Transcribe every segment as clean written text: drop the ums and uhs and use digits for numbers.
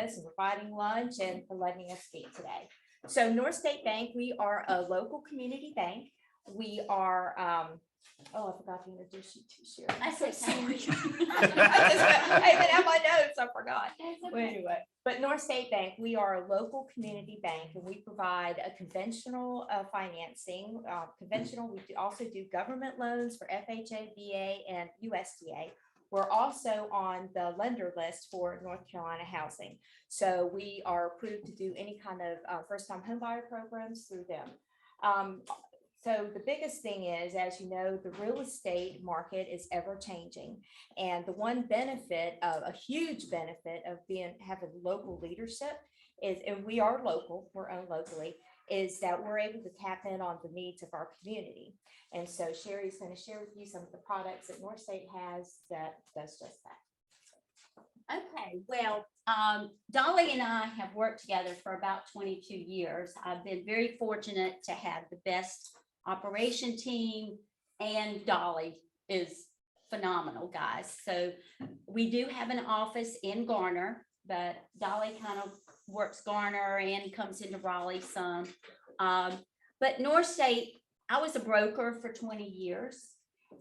us and providing lunch and for letting us speak today. So North State Bank, we are a local community bank. We are, oh, I forgot to introduce you to Sherry. I said, Sorry. I even have my notes, I forgot. Well, anyway, but North State Bank, we are a local community bank and we provide a conventional financing. We also do government loans for FHA, VA, and USDA. We're also on the lender list for North Carolina Housing. So we are approved to do any kind of first-time homebuyer programs through them. So the biggest thing is, as you know, the real estate market is ever changing. And the one benefit of a huge benefit of having local leadership is, and we are local, we're owned locally, is that we're able to tap in on the needs of our community. And so Sherry's going to share with you some of the products that North State has that does just that. Okay, well, Dolly and I have worked together for about 22 years. I've been very fortunate to have the best operation team, and Dolly is phenomenal, guys. So we do have an office in Garner, but Dolly kind of works Garner and comes into Raleigh some. But North State, I was a broker for 20 years.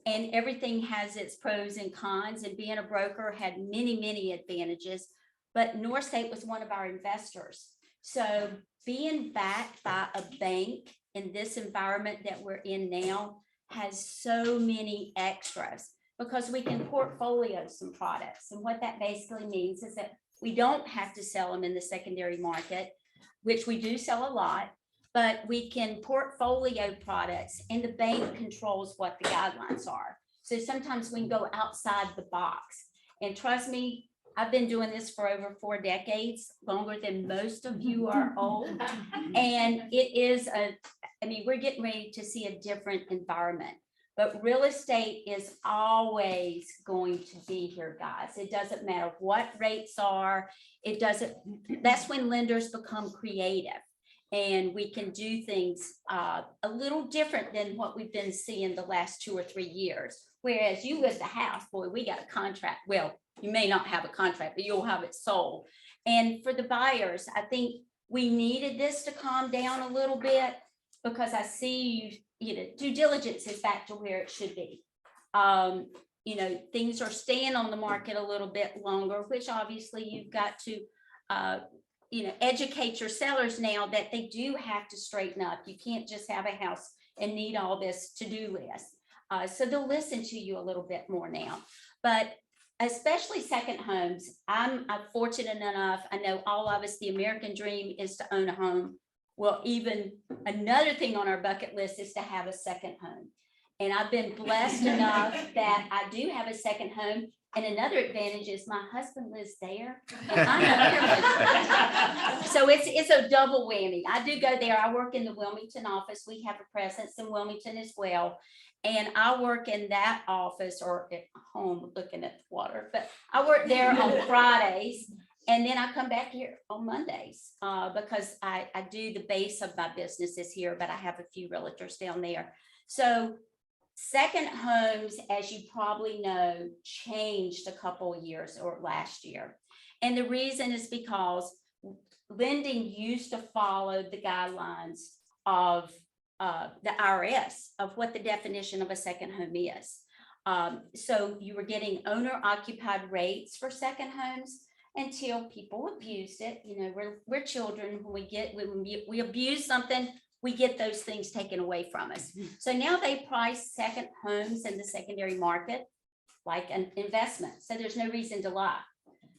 And everything has its pros and cons, and being a broker had many, many advantages, but North State was one of our investors. So being backed by a bank in this environment that we're in now has so many extras because we can portfolio some products. And what that basically means is that we don't have to sell them in the secondary market, which we do sell a lot, but we can portfolio products and the bank controls what the guidelines are. So sometimes we can go outside the box. And trust me, I've been doing this for over 4 decades, longer than most of you are old. And it is we're getting ready to see a different environment. But real estate is always going to be here, guys. It doesn't matter what rates are. That's when lenders become creative. And we can do things a little different than what we've been seeing the last 2 or 3 years. Whereas you list a house, boy, we got a contract. Well, you may not have a contract, but you'll have it sold. And for the buyers, I think we needed this to calm down a little bit because I see, due diligence is back to where it should be. Things are staying on the market a little bit longer, which obviously you've got to educate your sellers now that they do have to straighten up. You can't just have a house and need all this to-do list. So they'll listen to you a little bit more now. But especially second homes, I'm fortunate enough, I know all of us, the American dream is to own a home. Well, even another thing on our bucket list is to have a second home. And I've been blessed enough that I do have a second home. And another advantage is my husband lives there. And I'm here. So it's a double whammy. I do go there. I work in the Wilmington office. We have a presence in Wilmington as well. And I work in that office or at home looking at the water, but I work there on Fridays. And then I come back here on Mondays because I do the base of my business is here, but I have a few realtors down there. So second homes, as you probably know, changed a couple of years or last year. And the reason is because lending used to follow the guidelines of the IRS of what the definition of a second home is. So you were getting owner occupied rates for second homes until people abused it. We're children. When we abuse something, we get those things taken away from us. So now they price second homes in the secondary market like an investment. So there's no reason to lie.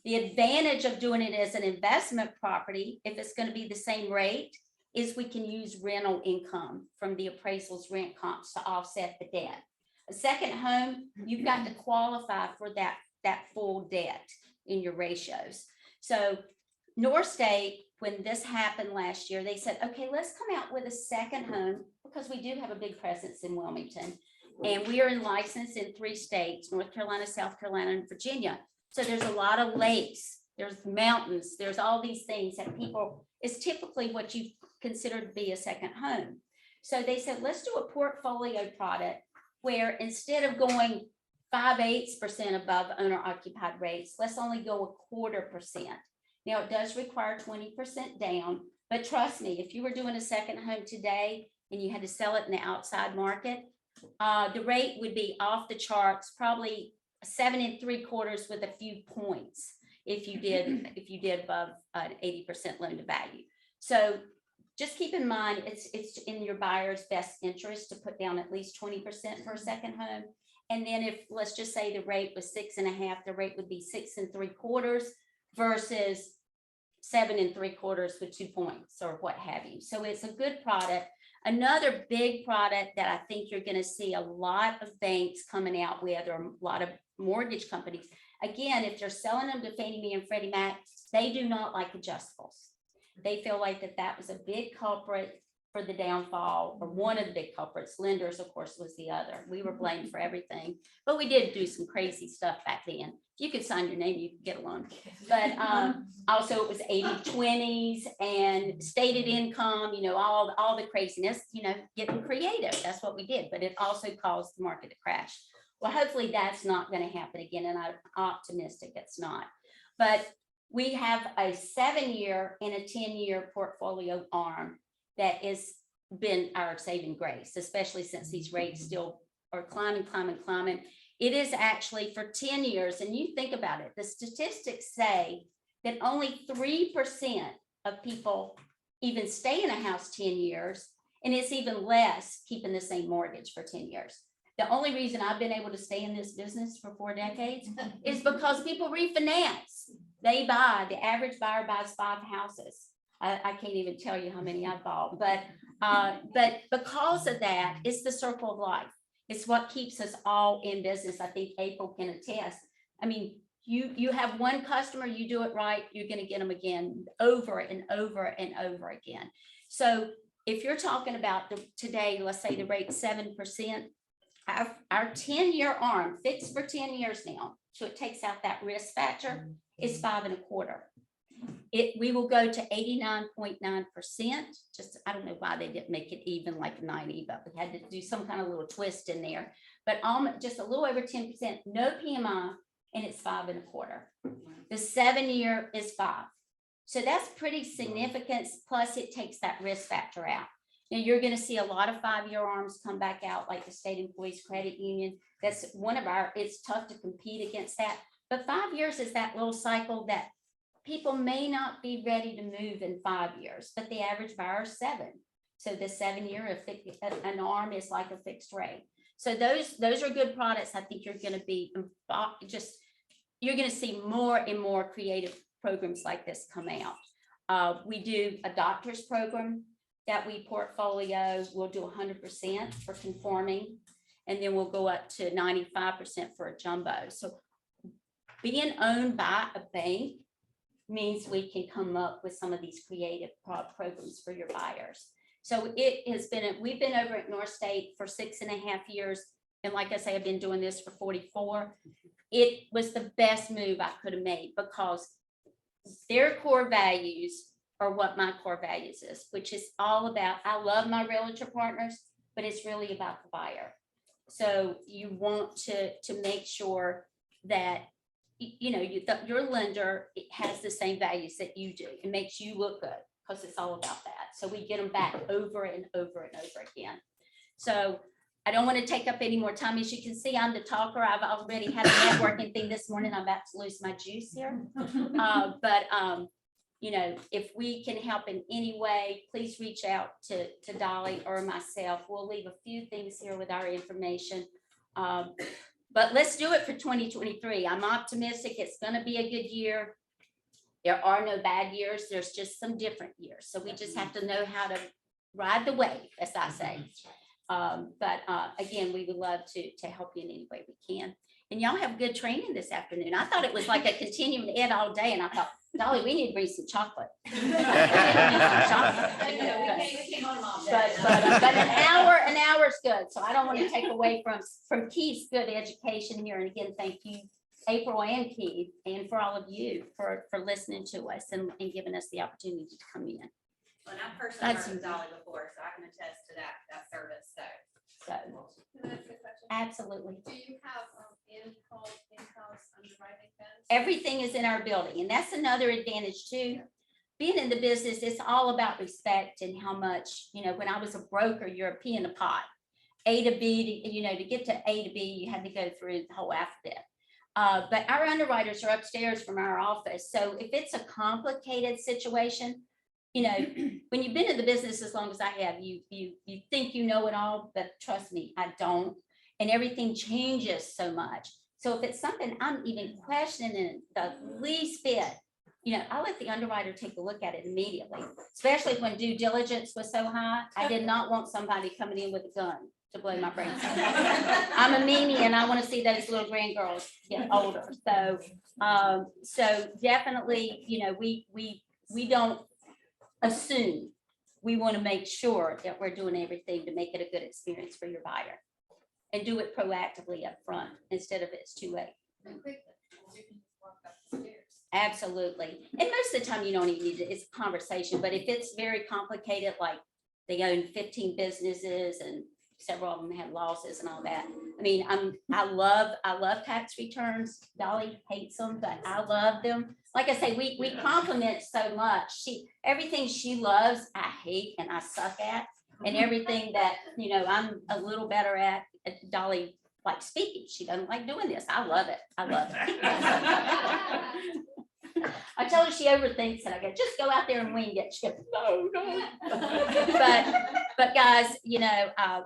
The advantage of doing it as an investment property, if it's going to be the same rate, is we can use rental income from the appraisals rent comps to offset the debt. A second home, you've got to qualify for that full debt in your ratios. So North State, when this happened last year, they said, okay, let's come out with a second home because we do have a big presence in Wilmington. And we are in license in 3 states, North Carolina, South Carolina, and Virginia. So there's a lot of lakes, there's mountains, there's all these things that is typically what you consider to be a second home. So they said, let's do a portfolio product where instead of going 5/8% above owner occupied rates, let's only go 1/4%. Now, it does require 20% down, but trust me, if you were doing a second home today and you had to sell it in the outside market, the rate would be off the charts, probably 7 3/4 with a few points if you did above an 80% loan to value. So just keep in mind, it's in your buyer's best interest to put down at least 20% for a second home. And then if, let's just say the rate was 6.5, the rate would be 6 3/4 versus 7 3/4 with 2 points or what have you. So it's a good product. Another big product that I think you're going to see a lot of banks coming out with, or a lot of mortgage companies. Again, if they're selling them to Fannie Mae and Freddie Mac, they do not like adjustables. They feel like that was a big culprit for the downfall, or one of the big culprits. Lenders, of course, was the other. We were blamed for everything, but we did do some crazy stuff back then. If you could sign your name, you could get a loan. But also it was 80/20s and stated income, all the craziness, getting creative. That's what we did, but it also caused the market to crash. Well, hopefully that's not going to happen again, and I'm optimistic it's not. But we have a 7-year and a 10-year portfolio arm that has been our saving grace, especially since these rates still are climbing. It is actually for 10 years. And you think about it, the statistics say that only 3% of people even stay in a house 10 years. And it's even less keeping the same mortgage for 10 years. The only reason I've been able to stay in this business for 4 decades is because people refinance. The average buyer buys 5 houses. I can't even tell you how many I bought, but because of that, it's the circle of life. It's what keeps us all in business. I think April can attest. I mean, you have one customer, you do it right, you're going to get them again, over and over and over again. So if you're talking about today, let's say the rate 7%, our 10-year arm fixed for 10 years now, so it takes out that risk factor, is 5 1/4. We will go to 89.9%. Just, I don't know why they didn't make it even like 90, but we had to do some kind of little twist in there. But just a little over 10%, no PMI, and it's 5 1/4. The 7-year is 5. So that's pretty significant. Plus, it takes that risk factor out. Now, you're going to see a lot of 5-year arms come back out, like the State Employees Credit Union. That's one of it's tough to compete against that. But 5 years is that little cycle that people may not be ready to move in 5 years, but the average buyer is 7. So the 7-year, an arm is like a fixed rate. So those are good products. I think you're going to be you're going to see more and more creative programs like this come out. We do a doctor's program that we portfolio. We'll do 100% for conforming, and then we'll go up to 95% for a jumbo. So being owned by a bank means we can come up with some of these creative programs for your buyers. So it has been, we've been over at North State for 6.5 years. And like I say, I've been doing this for 44. It was the best move I could have made, because their core values are what my core values is, which is all about, I love my realtor partners, but it's really about the buyer. So you want to make sure that your lender has the same values that you do. It makes you look good, because it's all about that. So we get them back over and over and over again. So I don't want to take up any more time. As you can see, I'm the talker. I've already had a networking thing this morning. I'm about to lose my juice here. If we can help in any way, please reach out to Dolly or myself. We'll leave a few things here with our information. But let's do it for 2023. I'm optimistic it's going to be a good year. There are no bad years. There's just some different years. So we just have to know how to ride the wave, as I say. Again, we would love to help you in any way we can. And y'all have good training this afternoon. I thought it was like a continuing ed all day. And I thought, Dolly, we need to bring some chocolate. But an hour is good. So I don't want to take away from Keith's good education here. And again, thank you, April and Keith, and for all of you for listening to us and giving us the opportunity to come in. Well, and I've personally worked with Dolly before, so I can attest to that service. So Can I ask a question? absolutely. Do you have in-house underwriting then? Everything is in our building, and that's another advantage too. Being in the business, it's all about respect and how much, when I was a broker, you're a pea in a pot. A to B, to get to A to B, you had to go through the whole alphabet. But our underwriters are upstairs from our office. So if it's a complicated situation, when you've been in the business as long as I have, you think you know it all, but trust me, I don't. And everything changes so much. So if it's something I'm even questioning the least bit, I let the underwriter take a look at it immediately, especially when due diligence was so high. I did not want somebody coming in with a gun to blow my brains out. I'm a Mimi and I want to see those little grandgirls get older. So definitely, we don't assume. We want to make sure that we're doing everything to make it a good experience for your buyer and do it proactively up front instead of it's too late. And quickly, you can just walk up the stairs. Absolutely. And most of the time you don't even need it. It's a conversation, but if it's very complicated, like they own 15 businesses and several of them have losses and all that. I mean, I love tax returns. Dolly hates them, but I love them. Like I say, we compliment so much. Everything she loves, I hate and I suck at. And everything that, I'm a little better at, Dolly likes speaking. She doesn't like doing this. I love it. I told her she overthinks it. I go, just go out there and wing it. She goes, no. But guys,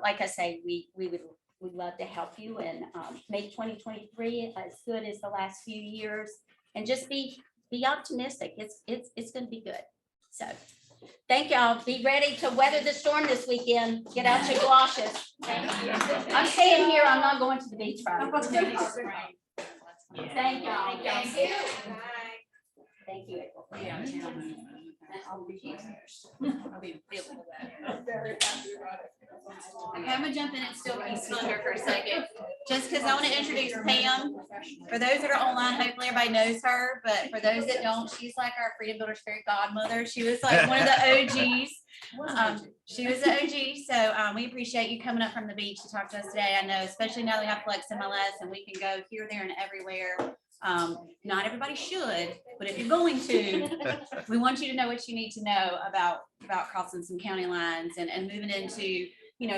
like I say, we'd love to help you and make 2023 as good as the last few years, and just be optimistic. It's going to be good. So thank y'all. Be ready to weather the storm this weekend. Get out your galoshes. I'm staying here. I'm not going to the beach Friday. Thank y'all. Thank you. Thank you, April. Okay, I'm gonna jump in and steal Keith's thunder for a second, just because I want to introduce Pam. For those that are online, hopefully everybody knows her, but for those that don't, she's like our Freedom Builders fairy godmother. She was like one of the OGs. She was the OG, so we appreciate you coming up from the beach to talk to us today. I know, especially now that we have Flex MLS and we can go here, there, and everywhere. Not everybody should, but if you're going to, we want you to know what you need to know about crossing some county lines and moving into,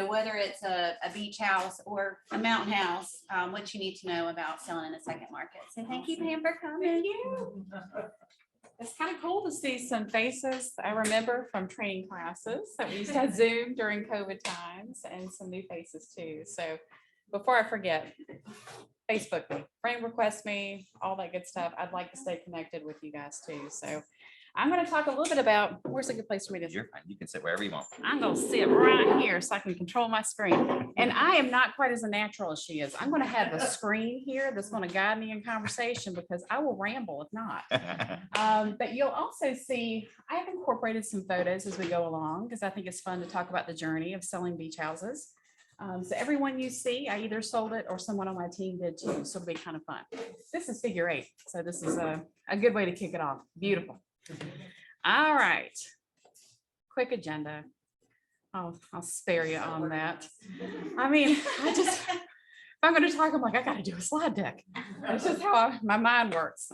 whether it's a beach house or a mountain house, what you need to know about selling in a second market. So thank you, Pam, for coming. It's kind of cool to see some faces I remember from training classes that we used to have Zoom during COVID times, and some new faces too. So before I forget, Facebook me, friend request me, all that good stuff. I'd like to stay connected with you guys too. So I'm going to talk a little bit about, where's a good place for me to You're fine. You can sit wherever you want. I'm going to sit right here so I can control my screen. And I am not quite as a natural as she is. I'm going to have a screen here that's going to guide me in conversation, because I will ramble if not. But you'll also see, I have incorporated some photos as we go along, because I think it's fun to talk about the journey of selling beach houses. So everyone you see, I either sold it or someone on my team did too. So it'll be kind of fun. This is figure 8. So this is a good way to kick it off. Beautiful. All right. Quick agenda. I'll spare you on that. I mean, if I'm going to talk, I'm like, I got to do a slide deck. That's just how my mind works.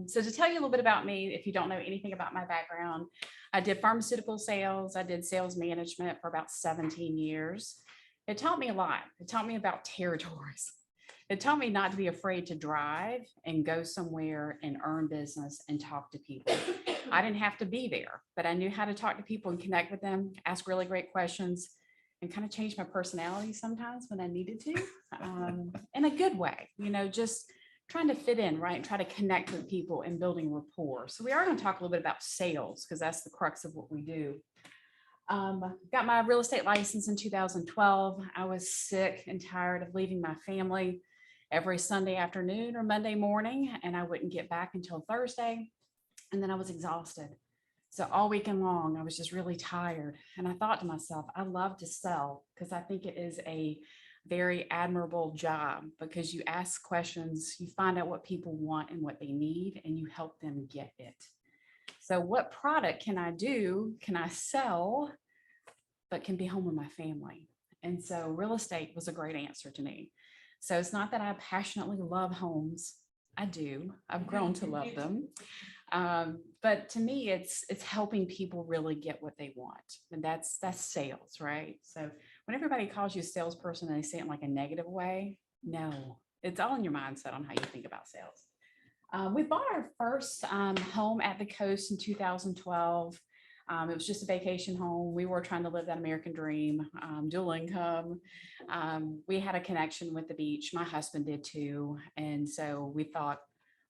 So to tell you a little bit about me, if you don't know anything about my background, I did pharmaceutical sales. I did sales management for about 17 years. It taught me a lot. It taught me about territories. It taught me not to be afraid to drive and go somewhere and earn business and talk to people. I didn't have to be there, but I knew how to talk to people and connect with them, ask really great questions, and kind of change my personality sometimes when I needed to, in a good way, just trying to fit in, right? And try to connect with people and building rapport. So we are going to talk a little bit about sales, because that's the crux of what we do. Got my real estate license in 2012. I was sick and tired of leaving my family every Sunday afternoon or Monday morning, and I wouldn't get back until Thursday. And then I was exhausted. So all weekend long, I was just really tired. And I thought to myself, I love to sell, because I think it is a very admirable job, because you ask questions, you find out what people want and what they need, and you help them get it. So what product can I do, can I sell, but can be home with my family? And so real estate was a great answer to me. So it's not that I passionately love homes. I do. I've grown to love them. But to me, it's helping people really get what they want. And that's sales, right? So when everybody calls you a salesperson and they say it in like a negative way, no, it's all in your mindset on how you think about sales. We bought our first home at the coast in 2012. It was just a vacation home. We were trying to live that American dream, dual income. We had a connection with the beach. My husband did too. And so we thought,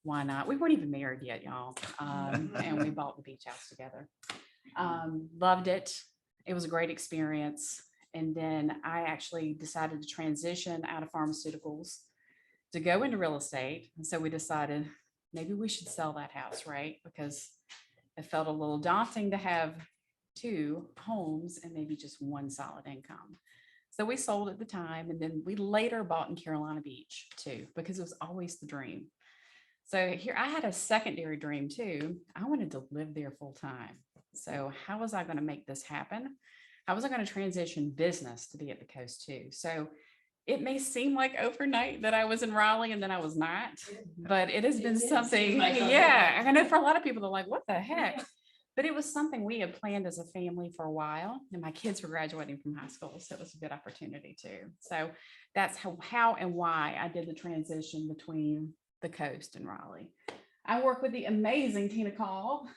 why not? We weren't even married yet, y'all. And we bought the beach house together. Loved it. It was a great experience. And then I actually decided to transition out of pharmaceuticals to go into real estate. And so we decided maybe we should sell that house, right? Because it felt a little daunting to have 2 homes and maybe just one solid income. So we sold at the time, and then we later bought in Carolina Beach too, because it was always the dream. So here I had a secondary dream too. I wanted to live there full time. So how was I going to make this happen? How was I going to transition business to be at the coast too? So it may seem like overnight that I was in Raleigh and then I was not, but it has been something. Yeah, I know for a lot of people, they're like, what the heck? But it was something we had planned as a family for a while, and my kids were graduating from high school, so it was a good opportunity too. So that's how and why I did the transition between the coast and Raleigh. I work with the amazing Tina Call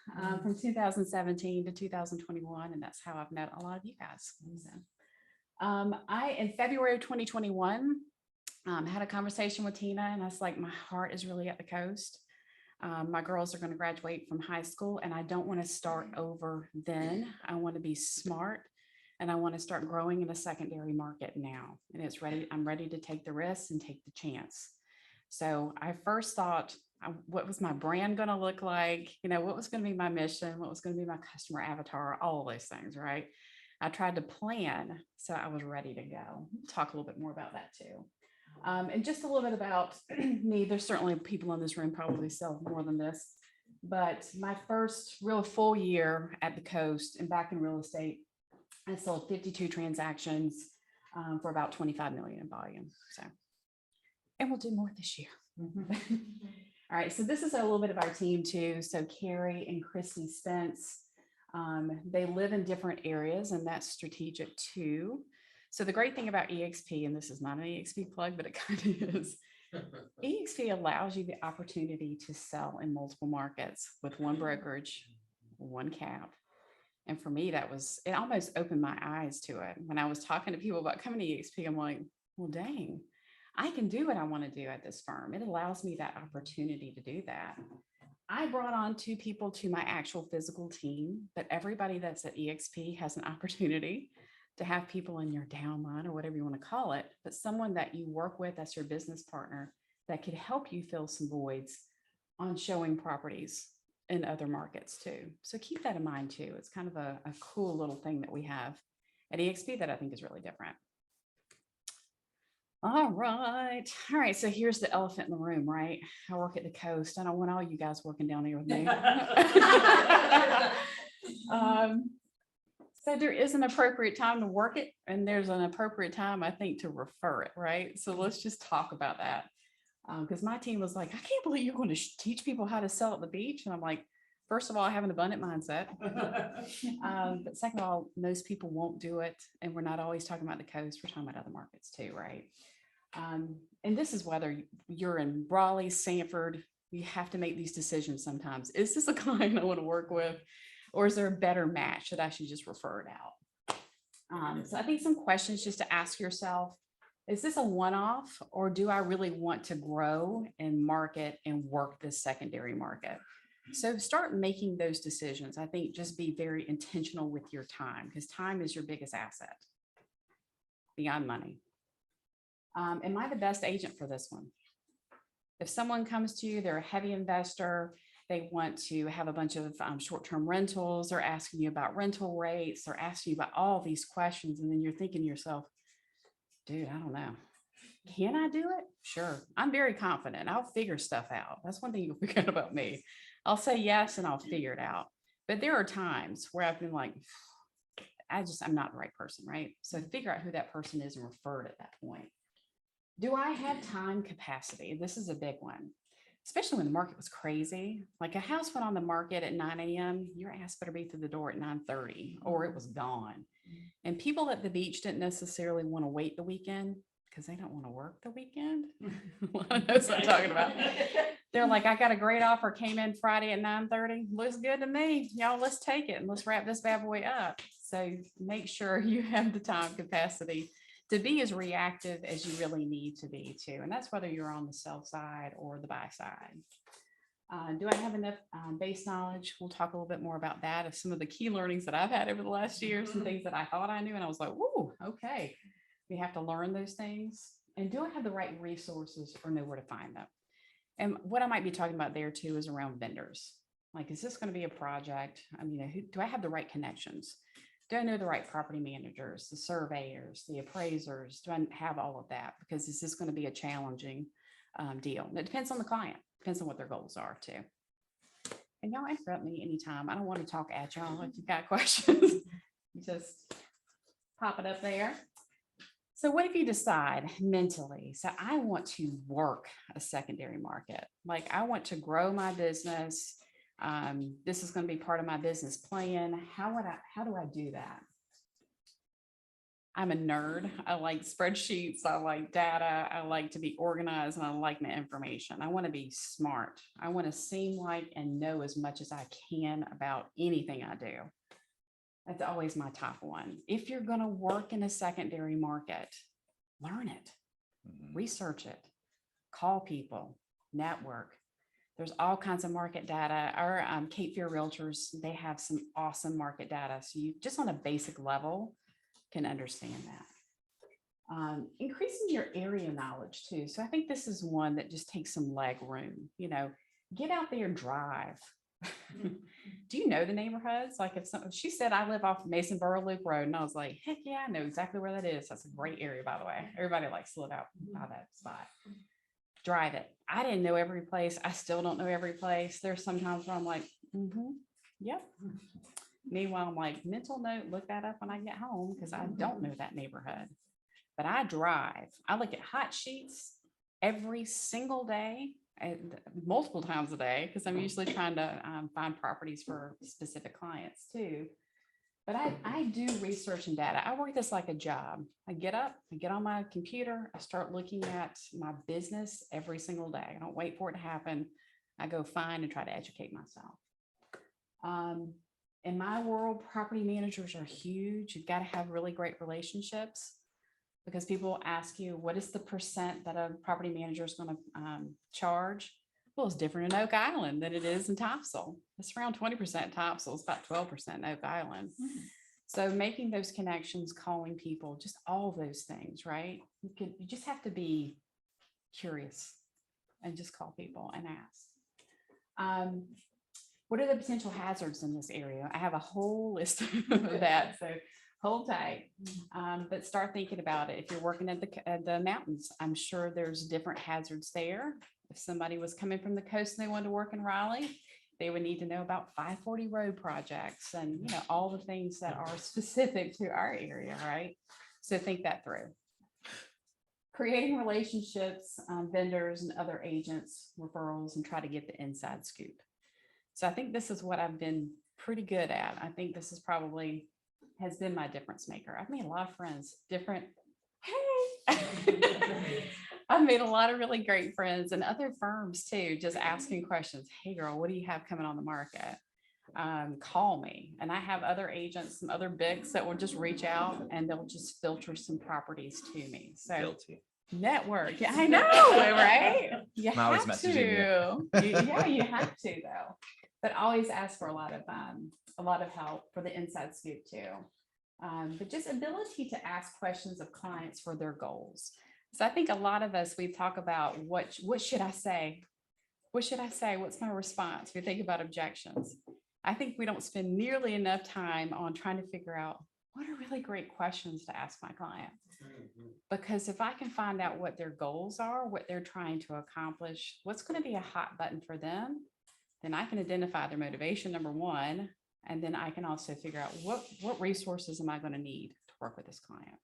from 2017 to 2021, and that's how I've met a lot of you guys. So, in February of 2021, had a conversation with Tina, and I was like, my heart is really at the coast. My girls are going to graduate from high school, and I don't want to start over then. I want to be smart, and I want to start growing in a secondary market now. And it's ready. I'm ready to take the risk and take the chance. So I first thought, what was my brand going to look like? You know, what was going to be my mission? What was going to be my customer avatar? All of those things, right? I tried to plan, so I was ready to go. We'll talk a little bit more about that too. And just a little bit about me. There's certainly people in this room probably sell more than this, but my first real full year at the coast and back in real estate, I sold 52 transactions for about 25 million in volume. So, and we'll do more this year. All right, so this is a little bit of our team too. So Carrie and Christy Spence, they live in different areas, and that's strategic too. So the great thing about EXP, and this is not an EXP plug, but it kind of is, EXP allows you the opportunity to sell in multiple markets with one brokerage, one cap. And for me, it almost opened my eyes to it. When I was talking to people about coming to EXP, I'm like, well, dang, I can do what I want to do at this firm. It allows me that opportunity to do that. I brought on 2 people to my actual physical team, but everybody that's at EXP has an opportunity to have people in your downline or whatever you want to call it, but someone that you work with as your business partner that could help you fill some voids on showing properties in other markets too. So keep that in mind too. It's kind of a cool little thing that we have at EXP that I think is really different. All right. So here's the elephant in the room, right? I work at the coast. I don't want all you guys working down here with me. So there is an appropriate time to work it, and there's an appropriate time, I think, to refer it, right? So let's just talk about that. Because my team was like, I can't believe you're going to teach people how to sell at the beach. And I'm like, first of all, I have an abundant mindset. But second of all, most people won't do it. And we're not always talking about the coast. We're talking about other markets too, right? And this is whether you're in Raleigh, Sanford, you have to make these decisions sometimes. Is this a client I want to work with? Or is there a better match that I should just refer it out? So I think some questions just to ask yourself, is this a one-off, or do I really want to grow and market and work this secondary market? So start making those decisions. I think just be very intentional with your time, because time is your biggest asset beyond money. Am I the best agent for this one? If someone comes to you, they're a heavy investor, they want to have a bunch of short-term rentals, they're asking you about rental rates, they're asking you about all these questions, and then you're thinking to yourself, dude, I don't know. Can I do it? Sure. I'm very confident. I'll figure stuff out. That's one thing you'll figure out about me. I'll say yes and I'll figure it out. But there are times where I've been like, I'm not the right person, right? So figure out who that person is and refer it at that point. Do I have time capacity? This is a big one, especially when the market was crazy. Like a house went on the market at 9 a.m. Your ass better be through the door at 9:30 or it was gone. And people at the beach didn't necessarily want to wait the weekend because they don't want to work the weekend. I know what I'm talking about. They're like, I got a great offer, came in Friday at 9:30. Looks good to me. Y'all, let's take it and let's wrap this bad boy up. So make sure you have the time capacity to be as reactive as you really need to be too. And that's whether you're on the sell side or the buy side. Do I have enough base knowledge? We'll talk a little bit more about that of some of the key learnings that I've had over the last year, some things that I thought I knew. And I was like, whoa, okay. We have to learn those things. And do I have the right resources or know where to find them? And what I might be talking about there too is around vendors. Like, is this going to be a project? I mean, do I have the right connections? Do I know the right property managers, the surveyors, the appraisers? Do I have all of that? Because is this going to be a challenging deal? And it depends on the client, depends on what their goals are too. And y'all interrupt me anytime. I don't want to talk at y'all. If you've got questions, just pop it up there. So what if you decide mentally, so I want to work a secondary market, like I want to grow my business. This is going to be part of my business plan. How do I do that? I'm a nerd. I like spreadsheets. I like data. I like to be organized and I like my information. I want to be smart. I want to seem like and know as much as I can about anything I do. That's always my top one. If you're going to work in a secondary market, learn it, research it, call people, network. There's all kinds of market data. Our Cape Fear Realtors, they have some awesome market data. So you just on a basic level can understand that. Increasing your area knowledge too. So I think this is one that just takes some leg room, get out there and drive. Do you know the neighborhoods? Like if she said, I live off Masonboro Loop Road. And I was like, heck yeah, I know exactly where that is. That's a great area, by the way. Everybody likes to live out by that spot. Drive it. I didn't know every place. I still don't know every place. There's sometimes where I'm like, yep. Meanwhile, I'm like, mental note, look that up when I get home because I don't know that neighborhood. But I drive. I look at hot sheets every single day. And multiple times a day, because I'm usually trying to find properties for specific clients too. But I do research and data. I work this like a job. I get up, I get on my computer, I start looking at my business every single day. I don't wait for it to happen. I go find and try to educate myself. In my world, property managers are huge. You've got to have really great relationships. Because people ask you, what is the percent that a property manager is going to charge? Well, it's different in Oak Island than it is in Topsail. It's around 20% Topsail. It's about 12% in Oak Island. So making those connections, calling people, just all those things, right? You just have to be curious and just call people and ask. What are the potential hazards in this area? I have a whole list of that. So hold tight, but start thinking about it. If you're working at the mountains, I'm sure there's different hazards there. If somebody was coming from the coast and they wanted to work in Raleigh, they would need to know about 540 road projects and all the things that are specific to our area, right? So think that through. Creating relationships, vendors and other agents, referrals, and try to get the inside scoop. So I think this is what I've been pretty good at. I think this is probably has been my difference maker. I've made a lot of friends, hey, I've made a lot of really great friends and other firms too, just asking questions. Hey girl, what do you have coming on the market? Call me. And I have other agents, some other bigs that will just reach out and they'll just filter some properties to me. So Guilty. Network. Yeah, I know, right? You I'm always have messaging to. Yeah, you have to though. But always ask for a lot of help for the inside scoop too. But just ability to ask questions of clients for their goals. So I think a lot of us, we talk about what should I say? What should I say? What's my response? We think about objections. I think we don't spend nearly enough time on trying to figure out what are really great questions to ask my client. Because if I can find out what their goals are, what they're trying to accomplish, what's going to be a hot button for them, then I can identify their motivation, number one, And then I can also figure out what resources am I going to need to work with this client.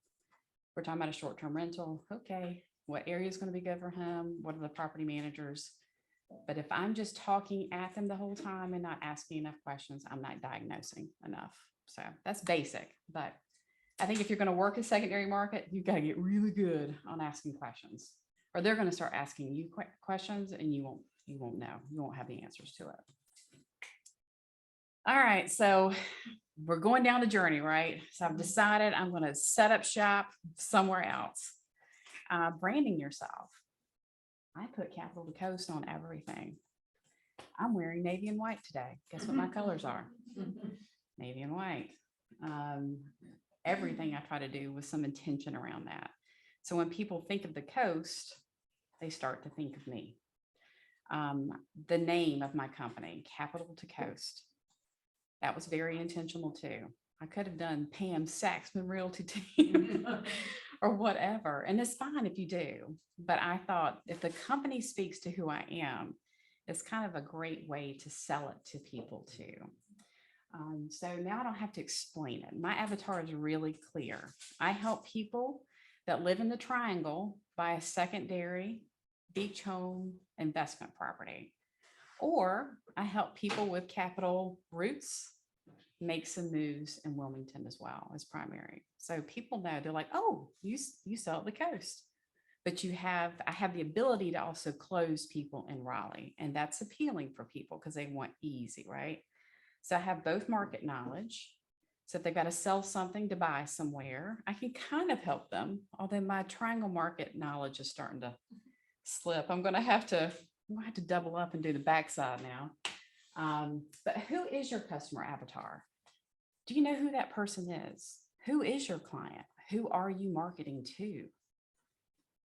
We're talking about a short-term rental. Okay, what area is going to be good for him? What are the property managers? But if I'm just talking at them the whole time and not asking enough questions, I'm not diagnosing enough. So that's basic. But I think if you're going to work a secondary market, you've got to get really good on asking questions, or they're going to start asking you questions and you won't know. You won't have the answers to it. All right, so we're going down the journey, right? So I've decided I'm going to set up shop somewhere else. Branding yourself. I put Capital to Coast on everything. I'm wearing navy and white today. Guess what my colors are? Navy and white. Everything I try to do with some intention around that. So when people think of the coast, they start to think of me. The name of my company, Capital to Coast. That was very intentional too. I could have done Pam Saxman Realty Team or whatever. And it's fine if you do. But I thought if the company speaks to who I am, it's kind of a great way to sell it to people too. So now I don't have to explain it. My avatar is really clear. I help people that live in the triangle buy a secondary beach home investment property. Or I help people with capital roots make some moves in Wilmington as well as primary. So people know, they're like, oh, you sell at the coast. But I have the ability to also close people in Raleigh. And that's appealing for people because they want easy, right? So I have both market knowledge. So if they've got to sell something to buy somewhere, I can kind of help them. Although my triangle market knowledge is starting to slip. I'm going to have to double up and do the backside now. But who is your customer avatar? Do you know who that person is? Who is your client? Who are you marketing to?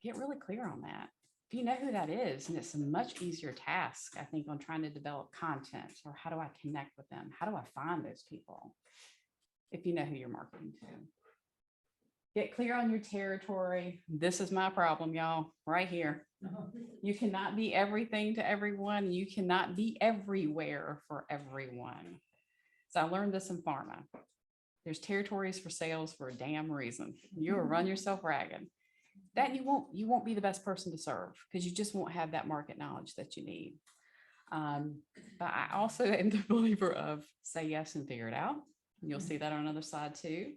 Get really clear on that. If you know who that is, and it's a much easier task, I think, on trying to develop content, or how do I connect with them? How do I find those people? If you know who you're marketing to. Get clear on your territory. This is my problem, y'all, right here. You cannot be everything to everyone. You cannot be everywhere for everyone. So I learned this in pharma. There's territories for sales for a damn reason. You will run yourself ragged. That you won't be the best person to serve because you just won't have that market knowledge that you need. But I also am the believer of say yes and figure it out. You'll see that on another side too.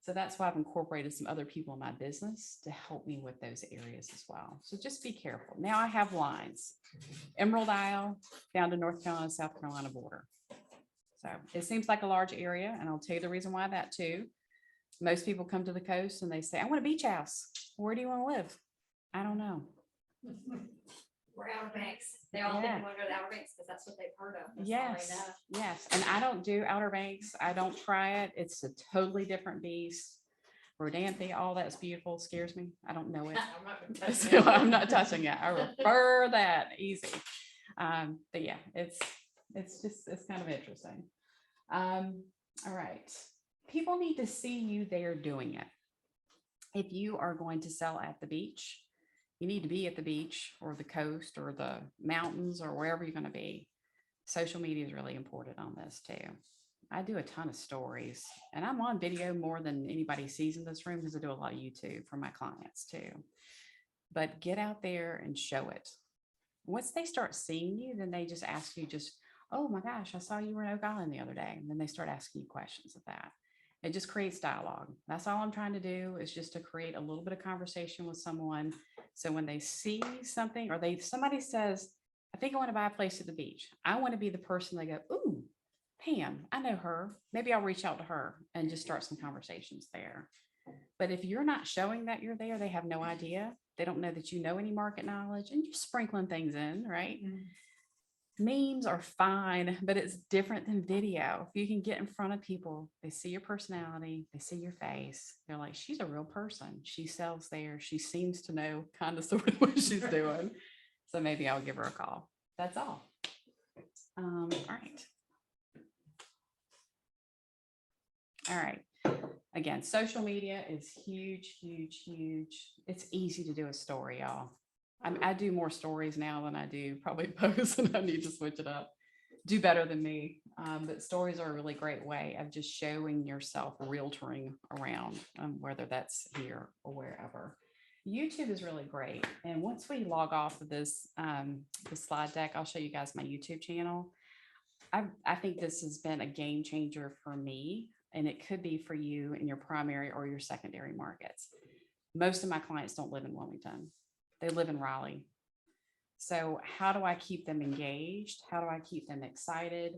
So that's why I've incorporated some other people in my business to help me with those areas as well. So just be careful. Now I have lines, Emerald Isle down to North Carolina, South Carolina border. So it seems like a large area, and I'll tell you the reason why that too. Most people come to the coast and they say, I want a beach house. Where do you want to live? I don't know. We're Outer Banks. They all think we want to go to Outer Banks because that's what they've heard of. That's all they know. Yes. And I don't do Outer Banks. I don't try it. It's a totally different beast. Rodanthe, all that's beautiful scares me. I don't know it. So I'm not touching it. I refer that easy. But yeah, it's kind of interesting. All right. People need to see you there doing it. If you are going to sell at the beach, you need to be at the beach or the coast or the mountains or wherever you're going to be. Social media is really important on this too. I do a ton of stories, and I'm on video more than anybody sees in this room because I do a lot of YouTube for my clients too. But get out there and show it. Once they start seeing you, then they just ask you oh my gosh, I saw you were in Oak Island the other day. And then they start asking you questions of that. It just creates dialogue. That's all I'm trying to do, is just to create a little bit of conversation with someone. So when they see something, or somebody says, I think I want to buy a place at the beach, I want to be the person they go, ooh, Pam, I know her. Maybe I'll reach out to her and just start some conversations there. But if you're not showing that you're there, they have no idea. They don't know that you know any market knowledge, and you're sprinkling things in, right? Mm-hmm. Memes are fine, but it's different than video. If you can get in front of people, they see your personality, they see your face. They're like, she's a real person. She sells there. She seems to know kind of sort of what she's doing. So maybe I'll give her a call. That's all. All right. All right. Again, social media is huge, huge, huge. It's easy to do a story, y'all. I do more stories now than I do probably posts, and I need to switch it up. do better than me. But stories are a really great way of just showing yourself realtoring around, whether that's here or wherever. YouTube is really great. And once we log off of this, the slide deck, I'll show you guys my YouTube channel. I think this has been a game changer for me, and it could be for you in your primary or your secondary markets. Most of my clients don't live in Wilmington. They live in Raleigh. So how do I keep them engaged? How do I keep them excited?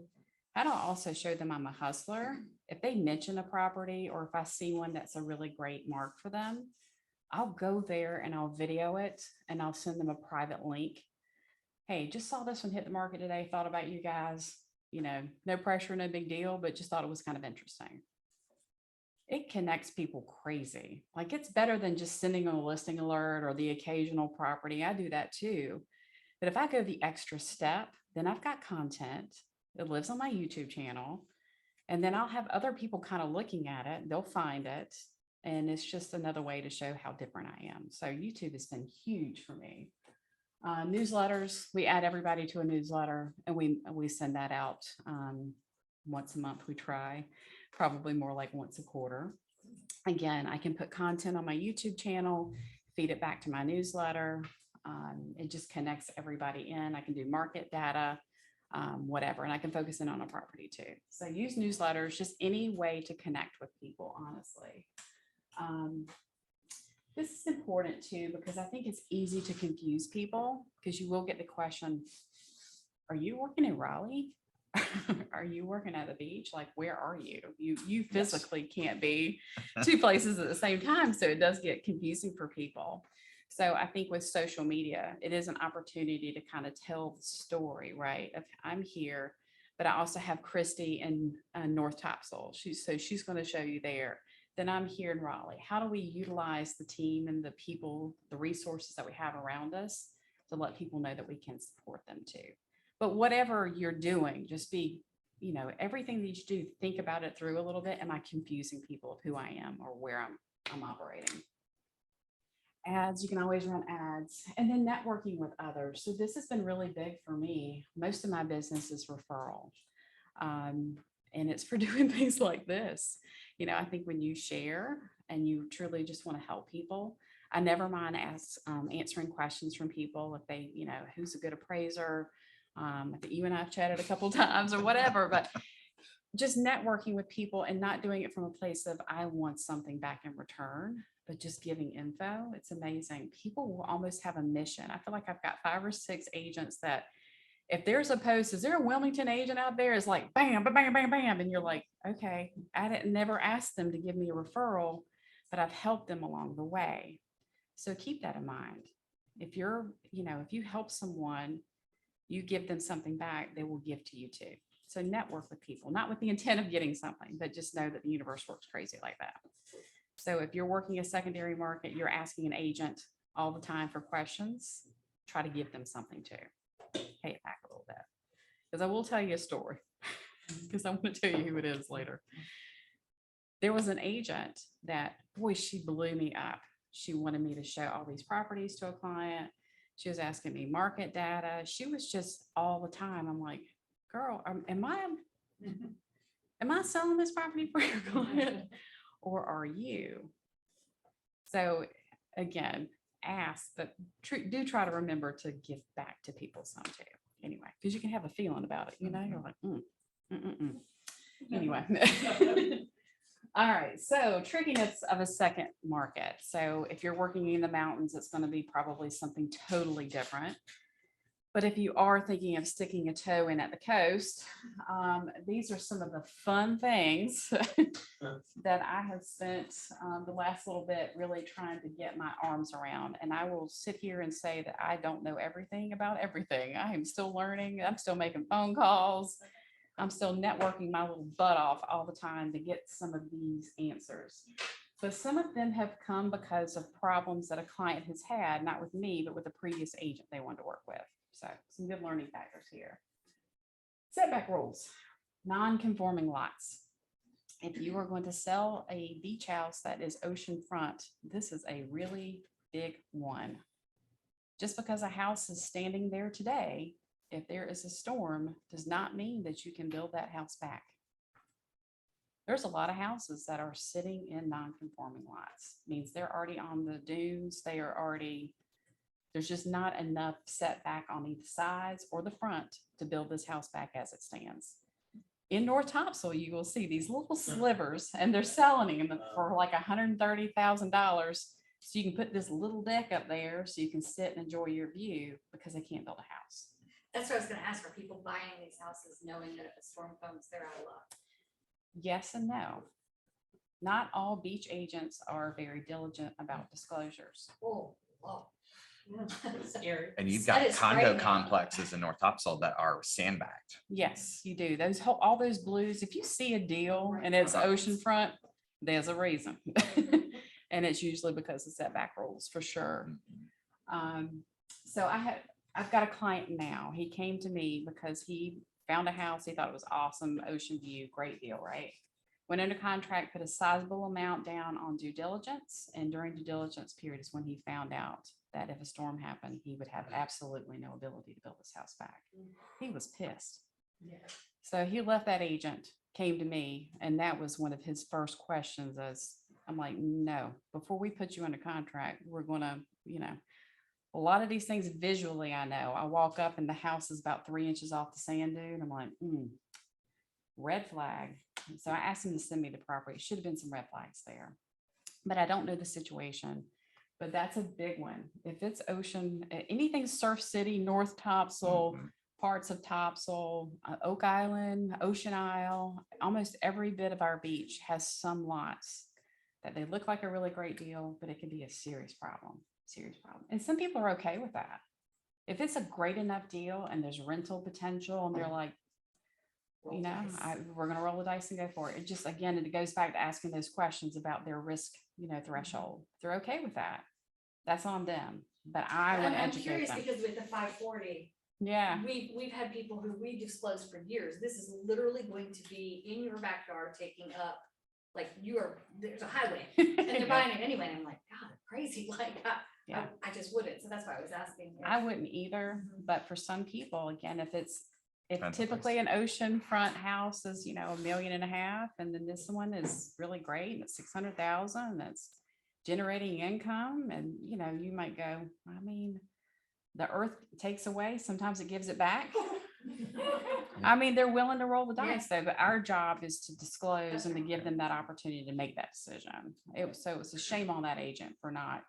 How do I also show them I'm a hustler? If they mention a property, or if I see one that's a really great mark for them, I'll go there and I'll video it and I'll send them a private link. Hey, just saw this one hit the market today. Thought about you guys, no pressure, no big deal, but just thought it was kind of interesting. It connects people crazy. Like, it's better than just sending a listing alert or the occasional property. I do that too. But if I go the extra step, then I've got content that lives on my YouTube channel. And then I'll have other people kind of looking at it. They'll find it. And it's just another way to show how different I am. So YouTube has been huge for me. Newsletters, we add everybody to a newsletter, and we send that out once a month. We try, probably more like once a quarter. Again, I can put content on my YouTube channel, feed it back to my newsletter. It just connects everybody in. I can do market data, whatever, and I can focus in on a property too. So use newsletters, just any way to connect with people, honestly. This is important too, because I think it's easy to confuse people, because you will get the question, are you working in Raleigh? Are you working at the beach? Like, where are you? You physically can't be two places at the same time. So it does get confusing for people. So I think with social media, it is an opportunity to kind of tell the story, right? Of I'm here, but I also have Christy in North Topsail. She's going to show you there. Then I'm here in Raleigh. How do we utilize the team and the people, the resources that we have around us to let people know that we can support them too? But whatever you're doing, just be, everything that you do, think about it through a little bit. Am I confusing people of who I am or where I'm operating? Ads, you can always run ads, and then networking with others. So this has been really big for me. Most of my business is referral. And it's for doing things like this. I think when you share and you truly just want to help people, I never mind answering questions from people. If they, who's a good appraiser, that you and I've chatted a couple times or whatever, but just networking with people and not doing it from a place of I want something back in return, but just giving info. It's amazing. People will almost have a mission. I feel like I've got 5 or 6 agents that if there's a post, is there a Wilmington agent out there? It's like, bam, bam, bam, bam. And you're like, okay, I didn't never ask them to give me a referral, but I've helped them along the way. So keep that in mind. If if you help someone, you give them something back, they will give to you too. So network with people, not with the intent of getting something, but just know that the universe works crazy like that. So if you're working a secondary market, you're asking an agent all the time for questions, try to give them something too. Pay it back a little bit. Because I will tell you a story, because I want to tell you who it is later. There was an agent that, boy, she blew me up. She wanted me to show all these properties to a client. She was asking me market data. She was just all the time. I'm like, girl, am I selling this property for your client, or are you? So again, ask, but do try to remember to give back to people some too. Anyway, because you can have a feeling about it, you're like, Anyway. All right, so trickiness of a second market. So if you're working in the mountains, it's going to be probably something totally different. But if you are thinking of sticking a toe in at the coast, these are some of the fun things that I have spent the last little bit really trying to get my arms around. And I will sit here and say that I don't know everything about everything. I am still learning. I'm still making phone calls. I'm still networking my little butt off all the time to get some of these answers. So some of them have come because of problems that a client has had, not with me, but with a previous agent they wanted to work with. So some good learning factors here. Setback rules, non-conforming lots. If you are going to sell a beach house that is oceanfront, this is a really big one. Just because a house is standing there today, if there is a storm, does not mean that you can build that house back. There's a lot of houses that are sitting in non-conforming lots, means they're already on the dunes, they are already, there's just not enough setback on either sides or the front to build this house back as it stands. In North Topsail, you will see these little slivers and they're selling them for like $130,000. So you can put this little deck up there so you can sit and enjoy your view because they can't build a house. That's what I was gonna ask, are people buying these houses knowing that if a storm comes, they're out of luck? Yes and no. Not all beach agents are very diligent about disclosures. Oh, wow. Scary. And you've That got is condo frightening. complexes in North Topsail that are sandbagged. Yes, you do. Those all those blues, if you see a deal and it's oceanfront, there's a reason. And it's usually because of setback rules for sure. So I've got a client now. He came to me because he found a house. He thought it was awesome, ocean view, great deal, right? Went under contract, put a sizable amount down on due diligence. And during due diligence period is when he found out that if a storm happened, he would have absolutely no ability to build his house back. He was pissed. So he left that agent, came to me, and that was one of his first questions as I'm like, no, before we put you under contract, we're gonna, a lot of these things visually, I know. I walk up and the house is about 3 inches off the sand dune. I'm like, red flag. So I asked him to send me the property. Should have been some red flags there, but I don't know the situation. But that's a big one. If it's ocean, anything Surf City, North Topsail, parts of Topsail, Oak Island, Ocean Isle, almost every bit of our beach has some lots that they look like a really great deal, but it can be a serious problem. And some people are okay with that. If it's a great enough deal and there's rental potential and they're like, we're going to roll the dice and go for it. It just, again, it goes back to asking those questions about their risk, threshold. If they're okay with that, that's on them. But I want to I'm educate curious them. because with the 540, Yeah. we've had people who we disclosed for years, this is literally going to be in your backyard taking up, like there's a highway and they're buying it anyway. And I'm like, God, crazy. Like Yeah. I just wouldn't. So that's why I was asking. I wouldn't either, but for some people, again, if Depends on typically an oceanfront house is, $1.5 million, and then this one is really great and it's 600,000 and it's generating income, and you might go, the earth takes away, sometimes it gives it back. They're willing to roll the dice though, but our job is to disclose and to give them that opportunity to make that decision. It was a shame on that agent for not.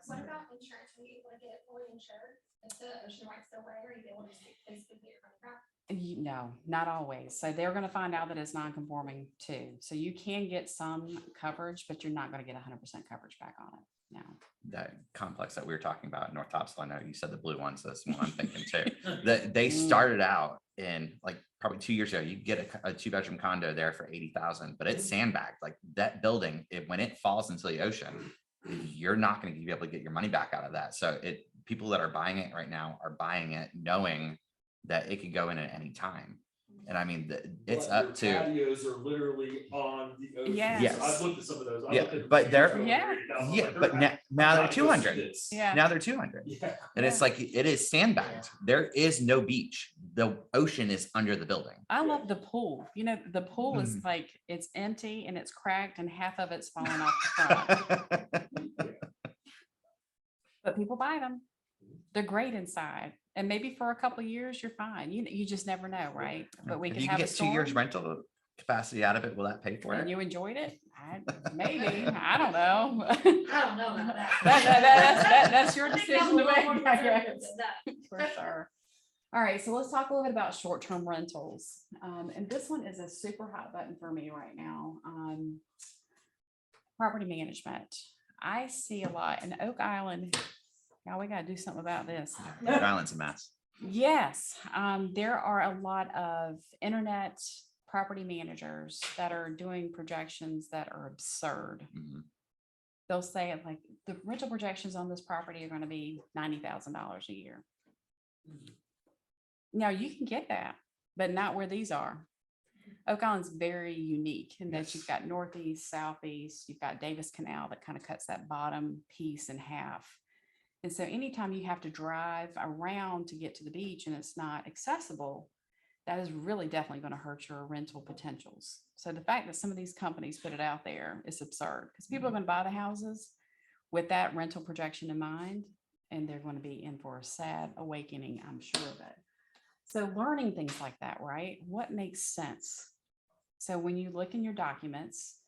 What about insurance? Are you able to get it fully insured? If the ocean rights go away, are you able to basically get your money back? No, not always. So they're going to find out that it's non-conforming too. So you can get some coverage, but you're not going to get 100% coverage back on it. No. That complex that we were talking about in North Topsail, I know you said the blue ones, that's the one I'm thinking too. That they started out in like probably 2 years ago, you get a 2-bedroom condo there for 80,000, but it's sandbagged. Like that building, when it falls into the ocean, you're not going to be able to get your money back out of that. So people that are buying it right now are buying it knowing that it could go in at any time. And it's up to patios are literally on the ocean. Yes. I've looked at some of those. I Yeah, looked at but the they're- pictures Yeah. of them, yeah, like, but now they're not 200. just- Yeah. Now they're 200. Yeah. And it's like, it is sandbagged. There is no beach. The ocean is under the building. I love the pool. The pool is like, it's empty and it's cracked and half of it's falling off the front. But people buy them. They're great inside. And maybe for a couple of years, you're fine. You just never know, right? But we If can you have can a get 2 years storm rental capacity out of it, will that pay for and it? you enjoyed it. Maybe, I don't know. I don't know about that. That's your I think decision I'm a to little make, more I conservative guess. than that. For sure. All right, so let's talk a little bit about short-term rentals. And this one is a super hot button for me right now. Property management. I see a lot in Oak Island. Now we got to do something about this. Rhode Island's a mess. Yes, there are a lot of internet property managers that are doing projections that are absurd. Mhm. They'll say like the rental projections on this property are going to be $90,000 a year. Now you can get that, but not where these are. Oak Island's very unique in that you've got northeast, southeast, you've got Davis Canal that kind of cuts that bottom piece in half. And so anytime you have to drive around to get to the beach and it's not accessible, that is really definitely going to hurt your rental potentials. So the fact that some of these companies put it out there is absurd because people are going to buy the houses with that rental projection in mind, and they're going to be in for a sad awakening, I'm sure of it. So learning things like that, right? What makes sense? So when you look in your documents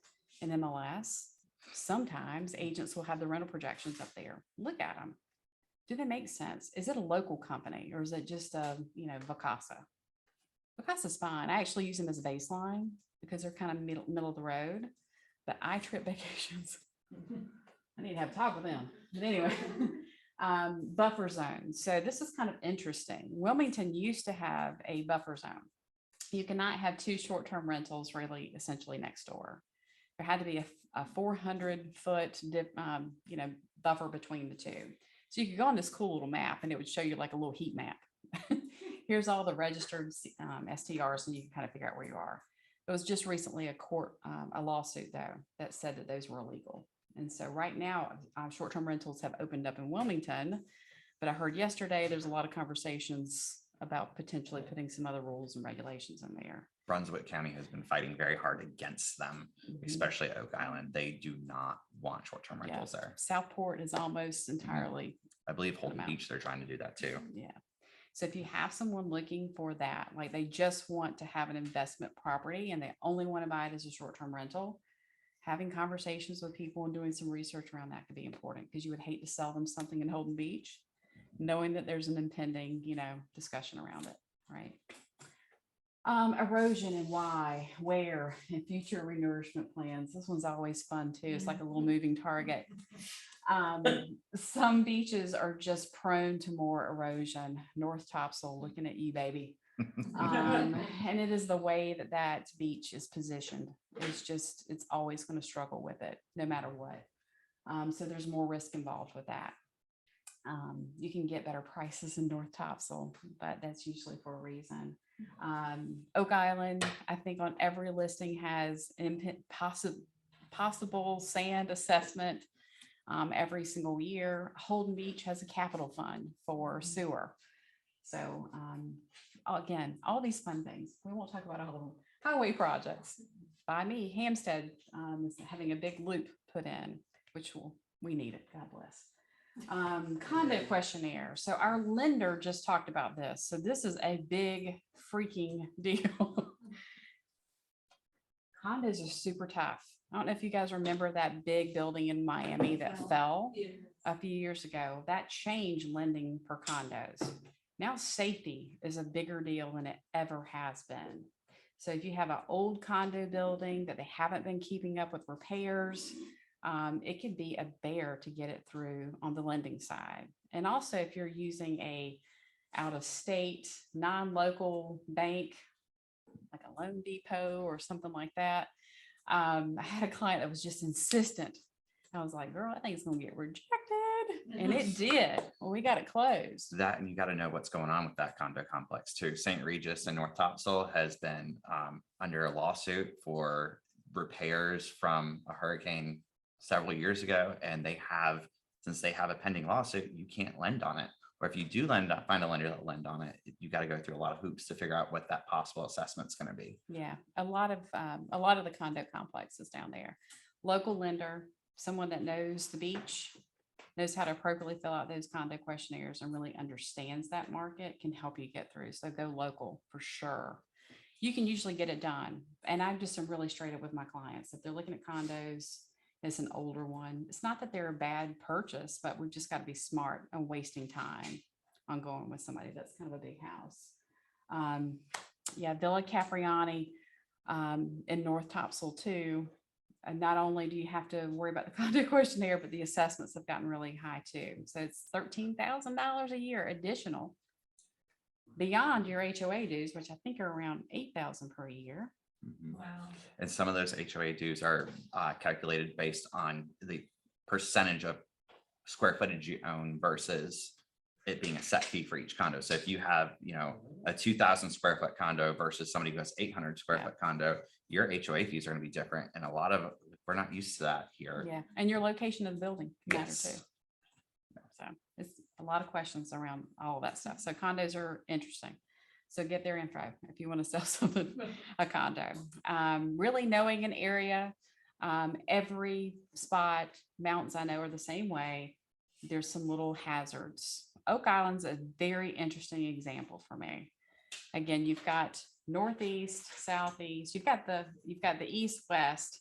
in MLS, sometimes agents will have the rental projections up there. Look at them. Do they make sense? Is it a local company or is it just a, Vacasa? Vacasa's fine. I actually use them as a baseline because they're kind of middle of the road, but I trip vacations. I need to have a talk with them. But anyway, buffer zone. So this is kind of interesting. Wilmington used to have a buffer zone. You cannot have two short-term rentals really essentially next door. There had to be a 400-foot buffer between the two. So you could go on this cool little map and it would show you like a little heat map. Here's all the registered STRs and you can kind of figure out where you are. It was just recently a lawsuit though, that said that those were illegal. And so right now, short-term rentals have opened up in Wilmington, but I heard yesterday there's a lot of conversations about potentially putting some other rules and regulations in there. Brunswick County has been fighting very hard against them, especially Oak Island. They do not want short-term rentals there. Southport is almost entirely. I believe Holden Beach, they're trying to do that too. Yeah. So if you have someone looking for that, like they just want to have an investment property and they only want to buy it as a short-term rental, having conversations with people and doing some research around that could be important because you would hate to sell them something in Holden Beach, knowing that there's an impending, discussion around it, right? Erosion and why, where, and future renourishment plans. This one's always fun too. It's like a little moving target. Some beaches are just prone to more erosion. North Topsail, looking at you, baby. And it is the way that beach is positioned. It's always going to struggle with it no matter what. So there's more risk involved with that. You can get better prices in North Topsail, but that's usually for a reason. Oak Island, I think on every listing has possible sand assessment every single year. Holden Beach has a capital fund for sewer. So again, all these fun things. We won't talk about all of them. Highway projects. By me, Hampstead is having a big loop put in, which we need it. God bless. Condo questionnaire. So our lender just talked about this. So this is a big freaking deal. Condos are super tough. I don't know if you guys remember that big building in Miami that fell a few years ago. That changed lending for condos. Now safety is a bigger deal than it ever has been. So if you have an old condo building that they haven't been keeping up with repairs, it could be a bear to get it through on the lending side. And also if you're using a out-of-state, non-local bank, like a Loan Depot or something like that. I had a client that was just insistent. I was like, girl, I think it's going to get rejected. And it did. Well, we got it closed. That, and you got to know what's going on with that condo complex too. St. Regis and North Topsail has been under a lawsuit for repairs from a hurricane several years ago. And since they have a pending lawsuit, you can't lend on it. Or if you do find a lender that'll lend on it, you got to go through a lot of hoops to figure out what that possible assessment's going to be. Yeah, a lot of the condo complexes down there. Local lender, someone that knows the beach, knows how to appropriately fill out those condo questionnaires and really understands that market can help you get through. So go local for sure. You can usually get it done. And I just am really straight up with my clients. If they're looking at condos, it's an older one. It's not that they're a bad purchase, but we've just got to be smart and wasting time on going with somebody that's kind of a big house. Yeah, Villa Capriani in North Topsail too. And not only do you have to worry about the condo questionnaire, but the assessments have gotten really high too. So it's $13,000 a year additional beyond your HOA dues, which I think are around $8,000 per year. Mm-hmm. Wow. And some of those HOA dues are calculated based on the percentage of square footage you own versus it being a set fee for each condo. So if you have, a 2,000 square foot condo versus somebody who has 800 square foot condo, your HOA fees are going to be different. And we're not used to that here. Yeah. And your location of the building matters Yes. too. So it's a lot of questions around all of that stuff. So condos are interesting. So get their info if you want to sell something, a condo. Really knowing an area, every spot, mountains I know are the same way. There's some little hazards. Oak Island's a very interesting example for me. Again, you've got northeast, southeast, you've got the east, west.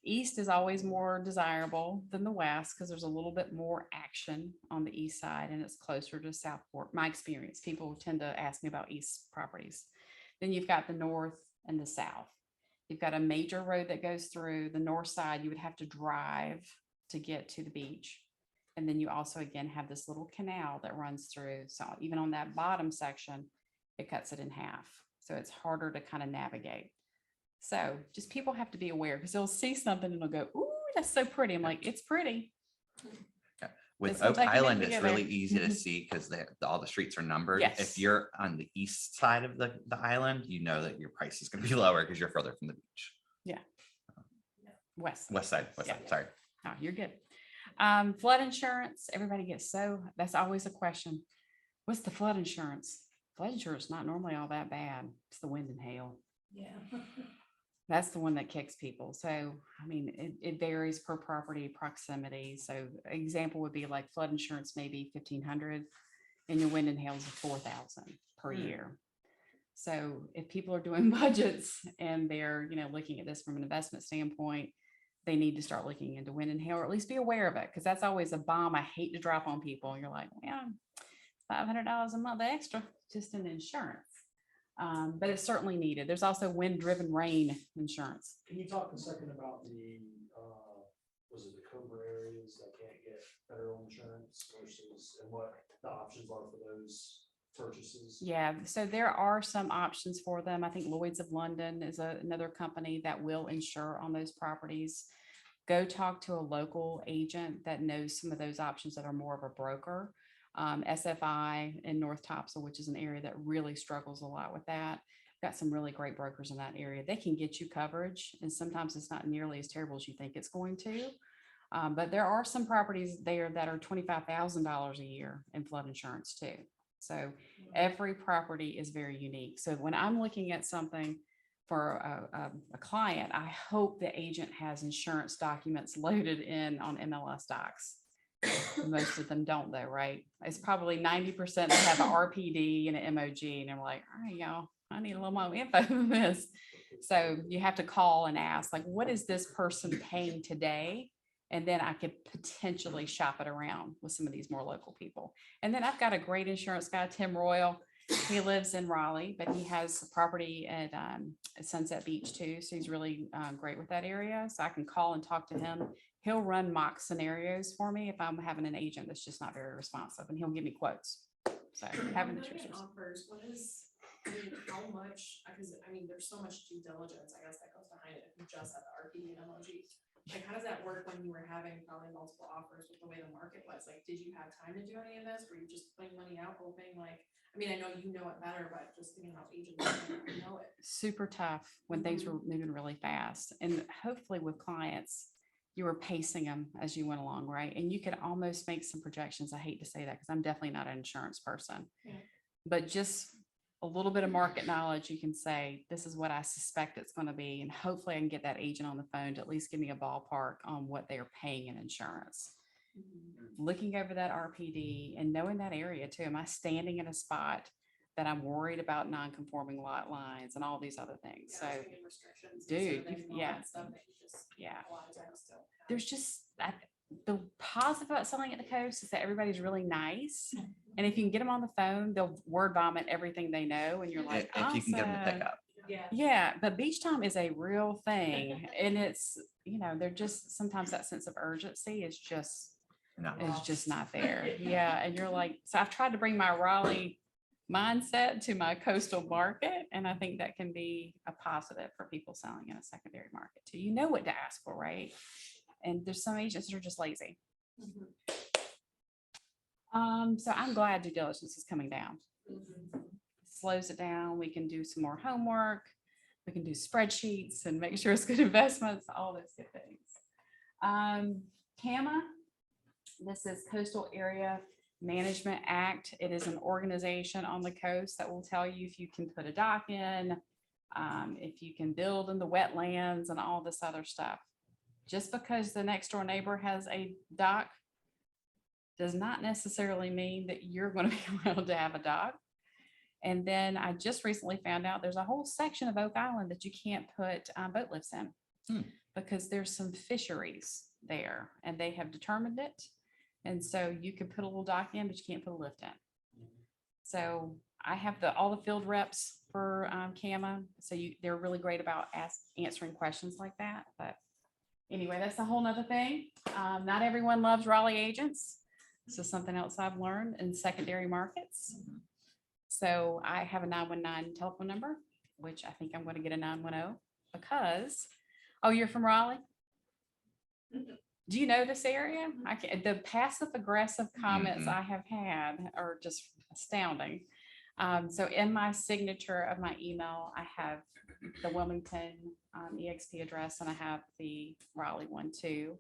East is always more desirable than the west because there's a little bit more action on the east side and it's closer to Southport. My experience, people tend to ask me about east properties. Then you've got the north and the south. You've got a major road that goes through the north side. You would have to drive to get to the beach. And then you also, again, have this little canal that runs through. So even on that bottom section, it cuts it in half. So it's harder to kind of navigate. So just people have to be aware because they'll see something and they'll go, ooh, that's so pretty. I'm like, it's pretty. With It's what Oak they can make Island, it's together. really easy to see because all the streets are numbered. Yes. If you're on the east side of the island, you know that your price is going to be lower because you're further from the beach. West. West side, Yeah. sorry. Oh, you're good. Flood insurance, everybody gets that's always a question. What's the flood insurance? Flood insurance is not normally all that bad. It's the wind and hail. Yeah. That's the one that kicks people. So, I mean, it varies per property proximity. So example would be like flood insurance, maybe 1,500 and your wind and hail is 4,000 per year. So if people are doing budgets and they're, looking at this from an investment standpoint, they need to start looking into wind and hail, or at least be aware of it. Cause that's always a bomb I hate to drop on people. You're like, yeah, $500 a month extra just in insurance. But it's certainly needed. There's also wind-driven rain insurance. Can you talk a second about the, was it the Cobra areas that can't get federal insurance versus, and what the options are for those purchases? Yeah, so there are some options for them. I think Lloyd's of London is another company that will insure on those properties. Go talk to a local agent that knows some of those options that are more of a broker. SFI in North Topsail, which is an area that really struggles a lot with that. Got some really great brokers in that area. They can get you coverage, and sometimes it's not nearly as terrible as you think it's going to. But there are some properties there that are $25,000 a year in flood insurance too. So every property is very unique. So when I'm looking at something for a client, I hope the agent has insurance documents loaded in on MLS docs. Most of them don't though, right? It's probably 90% that have an RPD and an MOG, and I'm like, all right, y'all, I need a little more info than this. So you have to call and ask, like, what is this person paying today? And then I could potentially shop it around with some of these more local people. And then I've got a great insurance guy, Tim Royal. He lives in Raleigh, but he has a property at Sunset Beach too. So he's really great with that area. So I can call and talk to him. He'll run mock scenarios for me if I'm having an agent that's just not very responsive, and he'll give me quotes. So having the offers, what is, how much, because there's so much due diligence, I guess, that goes behind it, if you just have the RPD and MOG. Like, how does that work when you were having probably multiple offers with the way the market was? Like, did you have time to do any of this? Were you just putting money out, hoping like, I know you know it better, but just thinking how agents know it. super tough when things were moving really fast. And hopefully with clients, you were pacing them as you went along, right? And you could almost make some projections. I hate to say that because I'm definitely not an insurance person, but just a little bit of market knowledge, you can say, this is what I suspect it's going to be. And hopefully I can get that agent on the phone to at least give me a ballpark on what they're paying in insurance. Looking over that RPD and knowing that area too. Am I standing in a spot that I'm worried about non-conforming lot lines and all these other things? So dude, there's just the positive about selling at the coast is that everybody's really nice. And if you can get them on the phone, they'll word vomit everything they know. And you're like, If you can get them to pick up. Yeah, but beach time is a real thing. And it's, they're just, sometimes that sense of urgency is just not there. Yeah. And you're like, so I've tried to bring my Raleigh mindset to my coastal market. And I think that can be a positive for people selling in a secondary market too. You know what to ask for, right? And there's some agents that are just lazy. So I'm glad due diligence is coming down. Slows it down. We can do some more homework. We can do spreadsheets and make sure it's good investments, all those good things. CAMA, this is Coastal Area Management Act. It is an organization on the coast that will tell you if you can put a dock in, if you can build in the wetlands and all this other stuff. Just because the next door neighbor has a dock does not necessarily mean that you're going to be allowed to have a dock. And then I just recently found out there's a whole section of Oak Island that you can't put boat lifts in because there's some fisheries there and they have determined it. And so you can put a little dock in, but you can't put a lift in. So I have all the field reps for CAMA. So they're really great about answering questions like that. But anyway, that's a whole nother thing. Not everyone loves Raleigh agents. So something else I've learned in secondary markets. So I have a 919 telephone number, which I think I'm going to get a 910 because, oh, you're from Raleigh? Do you know this area? The passive aggressive comments I have had are just astounding. So in my signature of my email, I have the Wilmington EXP address and I have the Raleigh one too.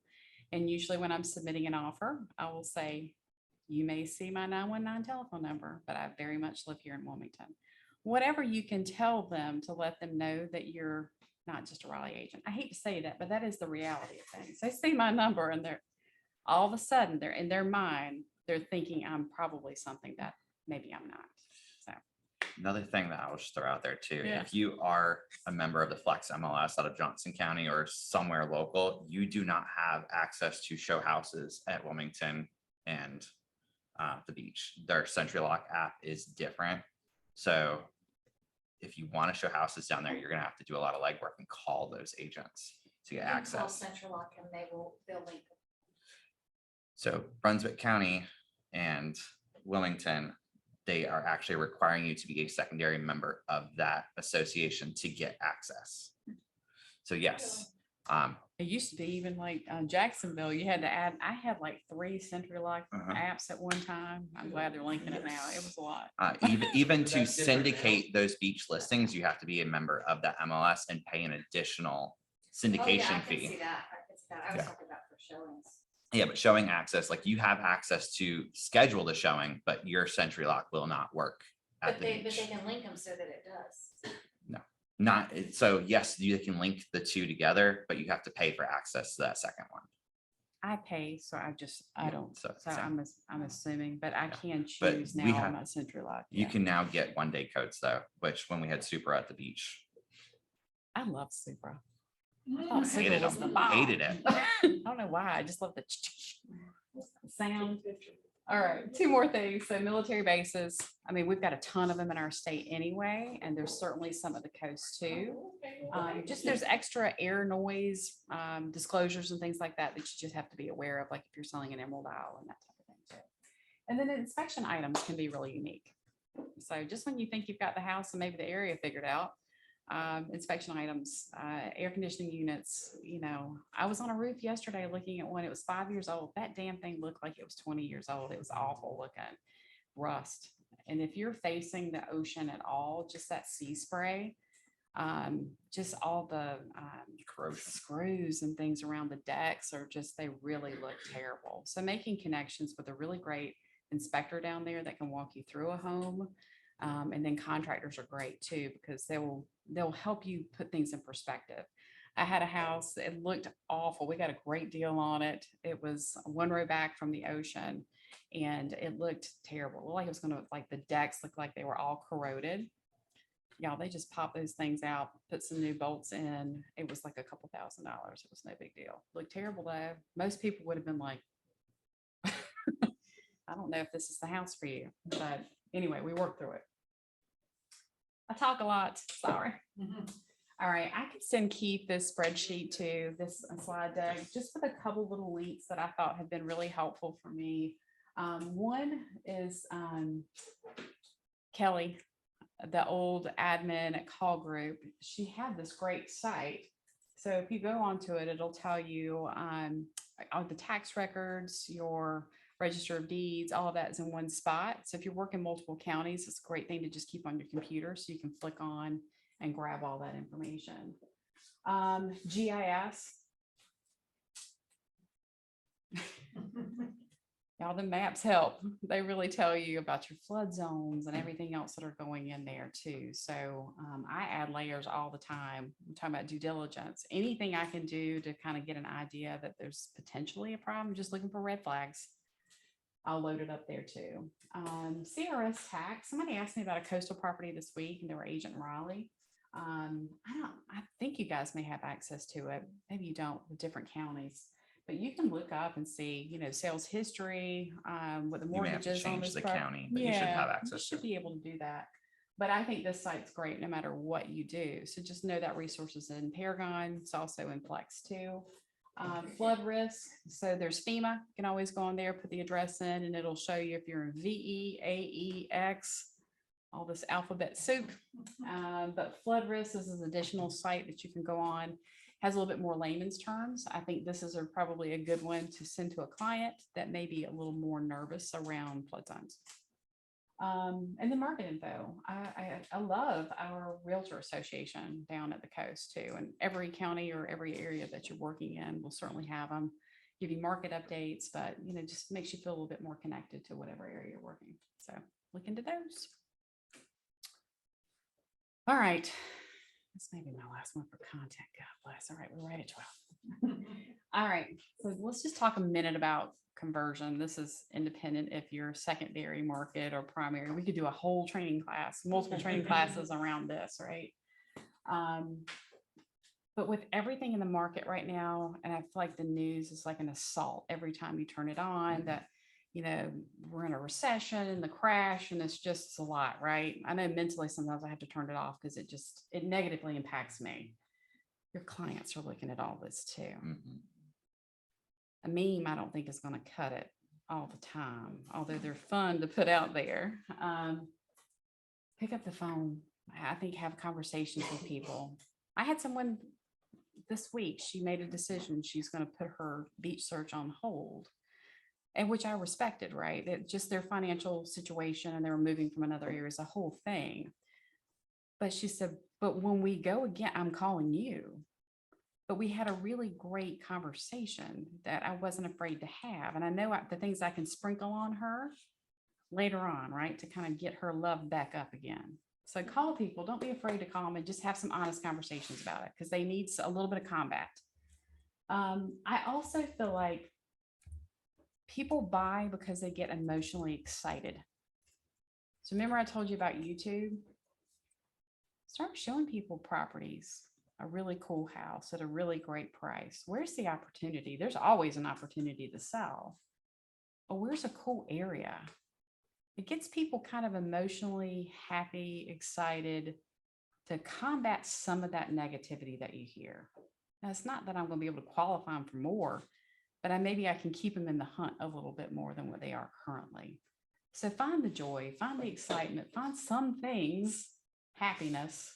And usually when I'm submitting an offer, I will say, you may see my 919 telephone number, but I very much live here in Wilmington. Whatever you can tell them to let them know that you're not just a Raleigh agent. I hate to say that, but that is the reality of things. They see my number and they're all of a sudden they're in their mind, they're thinking I'm probably something that maybe I'm not. So Another thing that I'll just throw out there too, Yeah. if you are a member of the Flex MLS out of Johnson County or somewhere local, you do not have access to show houses at Wilmington and the beach. Their Century Lock app is different. So if you want to show houses down there, you're going to have to do a lot of legwork and call those agents to get access. Central Lock and they'll link. So Brunswick County and Wilmington, they are actually requiring you to be a secondary member of that association to get access. So yes, it used to be even like Jacksonville, you had to add, I had like 3 Century Lock apps at one time. I'm glad they're linking it now. It was a lot. even to syndicate those beach listings, you have to be a member of that MLS and pay an additional syndication fee. I was talking about for showings. Yeah, but showing access, like you have access to schedule the showing, but your Century Lock will not work at the But beach. they can link them so that it does. So yes, you can link the two together, but you have to pay for access to that second one. I pay, so I Yeah, don't, so so same. I'm assuming, but I can But choose we now have- on my Century Lock. You Yeah. can now get 1-day codes though, which when we had Supra at the beach, I love Supra. I thought Supra hated was the them, bomb. hated it. I don't know why. I just love the sound. All right, 2 more things. So military bases. I mean, we've got a ton of them in our state anyway, and there's certainly some at the coast too. Just there's extra air noise disclosures and things like that that you just have to be aware of, like if you're selling an Emerald Isle and that type of thing too. And then inspection items can be really unique. So just when you think you've got the house and maybe the area figured out, inspection items, air conditioning units, I was on a roof yesterday looking at one, it was 5 years old. That damn thing looked like it was 20 years old. It was awful looking, rust. And if you're facing the ocean at all, just that sea spray, just all the Corrosion. screws and things around the decks are just, they really look terrible. So making connections with a really great inspector down there that can walk you through a home. And then contractors are great too, because they'll help you put things in perspective. I had a house, it looked awful. We got a great deal on it. It was 1 row back from the ocean and it looked terrible. It looked like it was going to, like the decks looked like they were all corroded. Y'all, they just popped those things out, put some new bolts in. It was like a couple $1,000. It was no big deal. Looked terrible though. Most people would have been like, I don't know if this is the house for you, but anyway, we worked through it. I talk a lot, sorry. All right, I could send Keith this spreadsheet to this slide deck, just with a couple little links that I thought have been really helpful for me. One is Kelly, the old admin at Call Group. She had this great site. So if you go onto it, it'll tell you all the tax records, your register of deeds, all of that is in one spot. So if you're working multiple counties, it's a great thing to just keep on your computer so you can flick on and grab all that information. GIS. Y'all, the maps help. They really tell you about your flood zones and everything else that are going in there too. So I add layers all the time. I'm talking about due diligence. Anything I can do to kind of get an idea that there's potentially a problem, just looking for red flags, I'll load it up there too. CRS tax. Somebody asked me about a coastal property this week and they were agent in Raleigh. I think you guys may have access to it. Maybe you don't with different counties. But you can look up and see, you know, sales history, what the You may have to mortgages on change this the property. county, but you should have You access to should it. be able to do that. But I think this site's great no matter what you do. So just know that resources in Paragon. It's also in Flex too. Flood risk. So there's FEMA. You can always go on there, put the address in, and it'll show you if you're in VE, AEX, all this alphabet soup. But flood risk is an additional site that you can go on. Has a little bit more layman's terms. I think this is probably a good one to send to a client that may be a little more nervous around flood zones. And then market info. I love our realtor association down at the coast too. And every county or every area that you're working in will certainly have them, give you market updates, but you know, just makes you feel a little bit more connected to whatever area you're working. So look into those. All right. This may be my last one for content. God bless. All right, we're right at 12. All right, so let's just talk a minute about conversion. This is independent if you're secondary market or primary. We could do a whole training class, multiple training classes around this, right? But with everything in the market right now, and I feel like the news is like an assault every time you turn it on, that you know, we're in a recession and the crash, and it's a lot, right? I know mentally sometimes I have to turn it off because it negatively impacts me. Your clients are looking at all this too. Mhm. A meme, I don't think is going to cut it all the time, although they're fun to put out there. Pick up the phone. I think have conversations with people. I had someone this week, she made a decision. She's going to put her beach search on hold. And which I respected, right? That just their financial situation and they were moving from another area is a whole thing. But she said, but when we go again, I'm calling you. But we had a really great conversation that I wasn't afraid to have. And I know the things I can sprinkle on her later on, right? To kind of get her love back up again. So call people, don't be afraid to call them and just have some honest conversations about it because they need a little bit of combat. I also feel like people buy because they get emotionally excited. So remember I told you about YouTube? Start showing people properties, a really cool house at a really great price. Where's the opportunity? There's always an opportunity to sell. But where's a cool area? It gets people kind of emotionally happy, excited to combat some of that negativity that you hear. Now, it's not that I'm going to be able to qualify them for more, but maybe I can keep them in the hunt a little bit more than what they are currently. So find the joy, find the excitement, find some things, happiness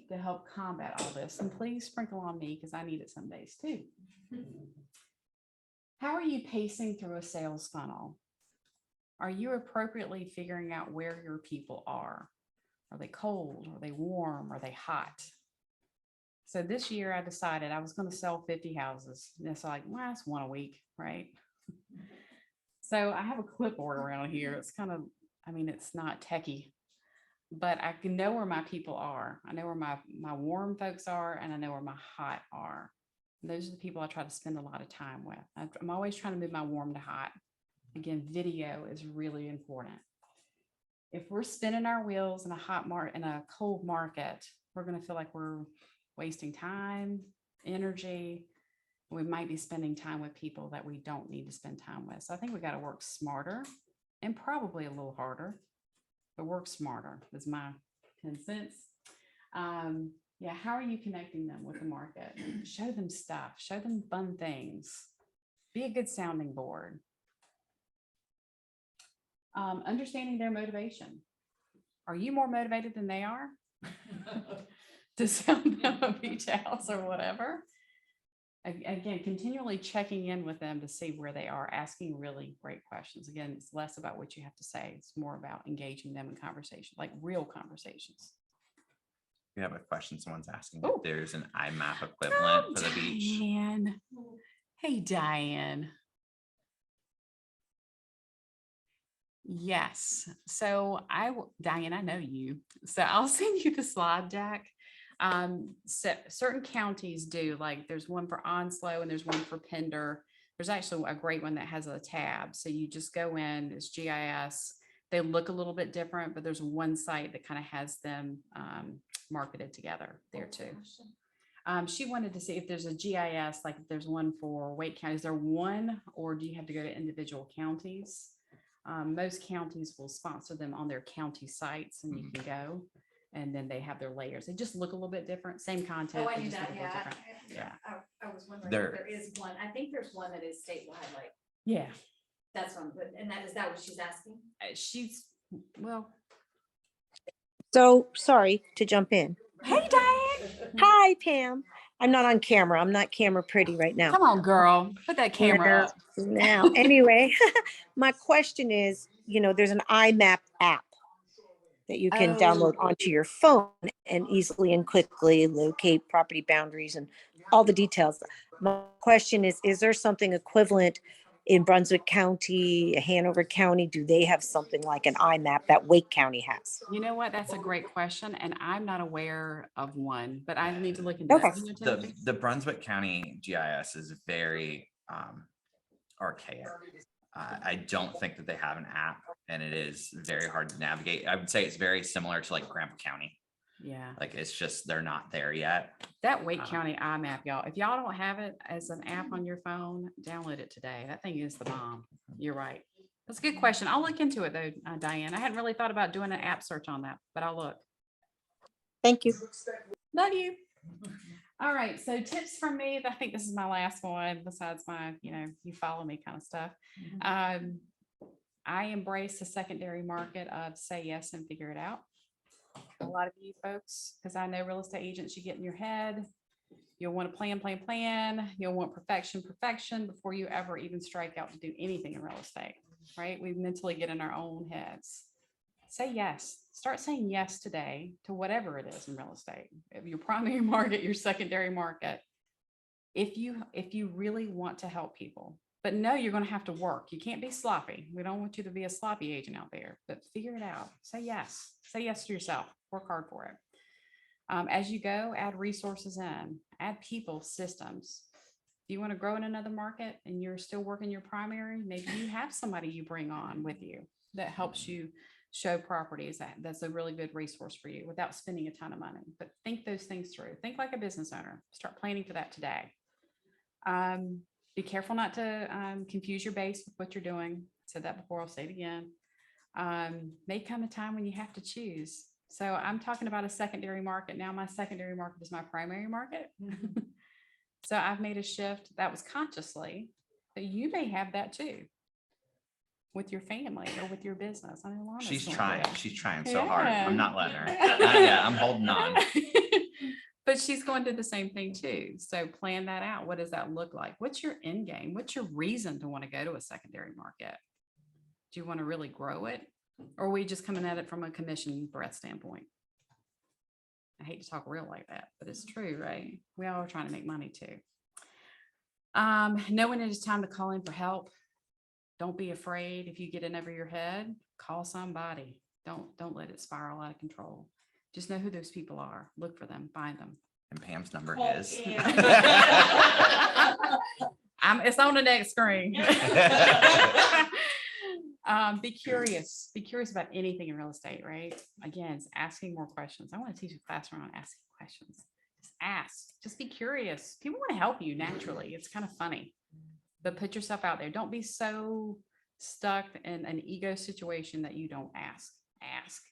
to help combat all this. And please sprinkle on me because I need it some days too. How are you pacing through a sales funnel? Are you appropriately figuring out where your people are? Are they cold? Are they warm? Are they hot? So this year I decided I was going to sell 50 houses. And it's like, well, that's one a week, right? So I have a clipboard around here. It's kind of, I mean, it's not techie, but I can know where my people are. I know where my warm folks are, and I know where my hot are. And those are the people I try to spend a lot of time with. I'm always trying to move my warm to hot. Again, video is really important. If we're spinning our wheels in a cold market, we're going to feel like we're wasting time, energy. We might be spending time with people that we don't need to spend time with. So I think we got to work smarter and probably a little harder, but work smarter is my 10 cents. Yeah, how are you connecting them with the market? Show them stuff, show them fun things. Be a good sounding board. Understanding their motivation. Are you more motivated than they are to sell them a beach house or whatever? Again, continually checking in with them to see where they are, asking really great questions. Again, it's less about what you have to say. It's more about engaging them in conversation, like real conversations. We have a question someone's asking Ooh. if there's an IMAP equivalent for the beach. Diane. Hey, Diane. Yes. So Diane, I know you. So I'll send you the slide deck. Certain counties do, like there's one for Onslow and there's one for Pender. There's actually a great one that has a tab. So you just go in, it's GIS. They look a little bit different, but there's one site that kind of has them marketed together there too. She wanted to see if there's a GIS, like if there's one for Wake County. Is there one, or do you have to go to individual counties? Most counties will sponsor them on their county sites and you can go, and then they have their layers. They just look a little bit different, same content. Oh, I they knew just that, look a little yeah. different. Yeah. I was wondering There- if there is one. I think there's one that is statewide, like, Yeah. that's one, but, and is that what she's asking? She's, well, So sorry to jump in. hey, Diane. Hi, Pam. I'm not on camera. I'm not camera pretty right now. Come on, girl. Put that camera up. Now, anyway, my question is, there's an IMAP app that you can download onto your phone and easily and quickly locate property boundaries and all the details. My question is there something equivalent in Brunswick County, Hanover County? Do they have something like an IMAP that Wake County has? You know what? That's a great question. And I'm not aware of one, but I need to look into Okay. that. The Brunswick County GIS is very archaic. I don't think that they have an app, and it is very hard to navigate. I would say it's very similar to like Granville County. Yeah. Like it's just they're not there yet. That Wake County IMAP, y'all. If y'all don't have it as an app on your phone, download it today. That thing is the bomb. You're right. That's a good question. I'll look into it though, Diane. I hadn't really thought about doing an app search on that, but I'll look. Thank you. Love you. All right. So tips from me. I think this is my last one besides my, you follow me kind of stuff. I embrace the secondary market of say yes and figure it out. A lot of you folks, because I know real estate agents, you get in your head. You'll want to plan. You'll want perfection before you ever even strike out to do anything in real estate, right? We mentally get in our own heads. Say yes. Start saying yes today to whatever it is in real estate. If your primary market, your secondary market. If you really want to help people, but no, you're going to have to work. You can't be sloppy. We don't want you to be a sloppy agent out there, but figure it out. Say yes. Say yes to yourself. Work hard for it. As you go, add resources in, add people, systems. If you want to grow in another market and you're still working your primary, maybe you have somebody you bring on with you that helps you show properties. That's a really good resource for you without spending a ton of money. But think those things through. Think like a business owner. Start planning for that today. Be careful not to confuse your base with what you're doing. I said that before, I'll say it again. May come a time when you have to choose. So I'm talking about a secondary market. Now my secondary market is my primary market. So I've made a shift that was consciously, but you may have that too with your family or with your business. I mean, She's honestly. trying so hard. Yeah. I'm not letting her. Yeah, I'm holding on. But she's going to do the same thing too. So plan that out. What does that look like? What's your end game? What's your reason to want to go to a secondary market? Do you want to really grow it? Or are we just coming at it from a commission breadth standpoint? I hate to talk real like that, but it's true, right? We all are trying to make money too. Knowing it is time to call in for help. Don't be afraid. If you get in over your head, call somebody. Don't let it spiral out of control. Just know who those people are. Look for them, find them. And Pam's number is. It's on the next screen. Be curious. Be curious about anything in real estate, right? Again, it's asking more questions. I want to teach a class around asking questions. Just ask. Just be curious. People want to help you naturally. It's kind of funny. But put yourself out there. Don't be so stuck in an ego situation that you don't ask. Ask.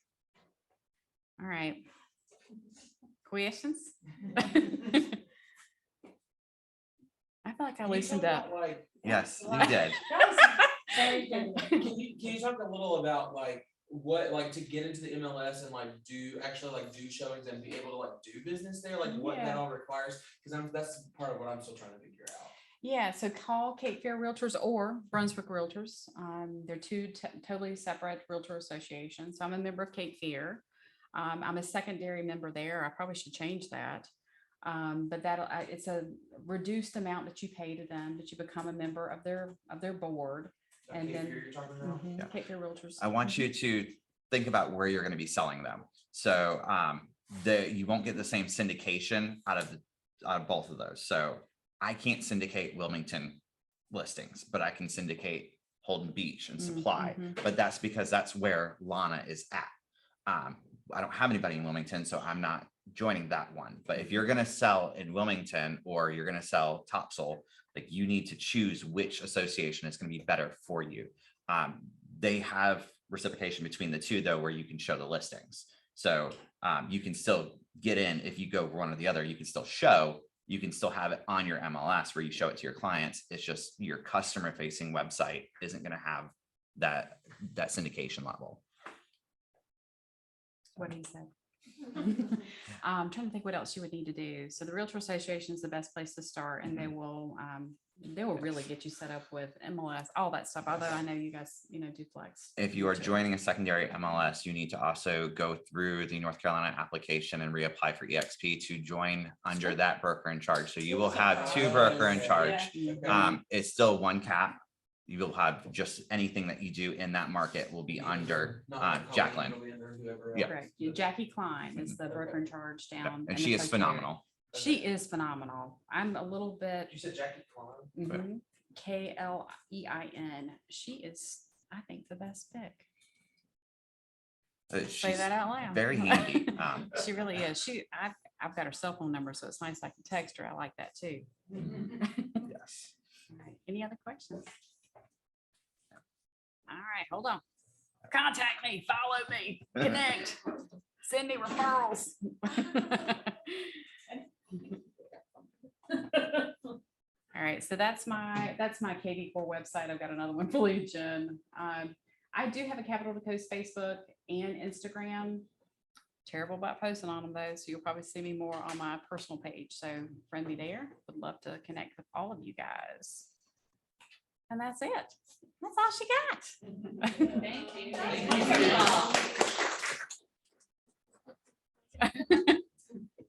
All right. Questions? I feel like I loosened up. Yes, you did. Can you talk a little about what to get into the MLS and do showings and be able to do business there, what that all requires? Because that's part of what I'm still trying to figure out. Yeah, so call Cape Fear Realtors or Brunswick Realtors. They're two totally separate realtor associations. So I'm a member of Cape Fear. I'm a secondary member there. I probably should change that. But it's a reduced amount that you pay to them, but you become a member of their board. And then- You're talking about? Yeah. Cape Fear Realtors. I want you to think about where you're going to be selling them. So you won't get the same syndication out of both of those. So I can't syndicate Wilmington listings, but I can syndicate Holden Beach and Supply. But that's because that's where Lana is at. I don't have anybody in Wilmington, so I'm not joining that one. But if you're going to sell in Wilmington or you're going to sell Topsail, like you need to choose which association is going to be better for you. They have reciprocation between the two though, where you can show the listings. So you can still get in if you go one or the other, you can still show, you can still have it on your MLS where you show it to your clients. It's just your customer facing website isn't going to have that syndication level. What he said. I'm trying to think what else you would need to do. So the Realtor Association is the best place to start, and they will really get you set up with MLS, all that stuff. Although I know you guys, do flex. If you are joining a secondary MLS, you need to also go through the North Carolina application and reapply for EXP to join under that broker in charge. So you will have 2 broker in charge. It's still 1 cap. You will have just anything that you do in that market will be under Jacqueline. Yeah. Correct. Jackie Klein is the broker in charge down. And in she the is Coast phenomenal. area. She is phenomenal. I'm a little bit. You said Jackie Klein? Klein. She is, I think, the best pick. Say She's that out loud. very handy. She really is. I've got her cell phone number, so it's nice I can text her. I like that too. Yes. All right. Any other questions? All right, hold on. Contact me, follow me, connect, send me referrals. All right, so that's my KD4 website. I've got another one for Legion. I do have a Capital to Coast Facebook and Instagram. Terrible about posting on them though, so you'll probably see me more on my personal page. So friend me there. Would love to connect with all of you guys. And that's it. That's all she got. Thank you. Thank you.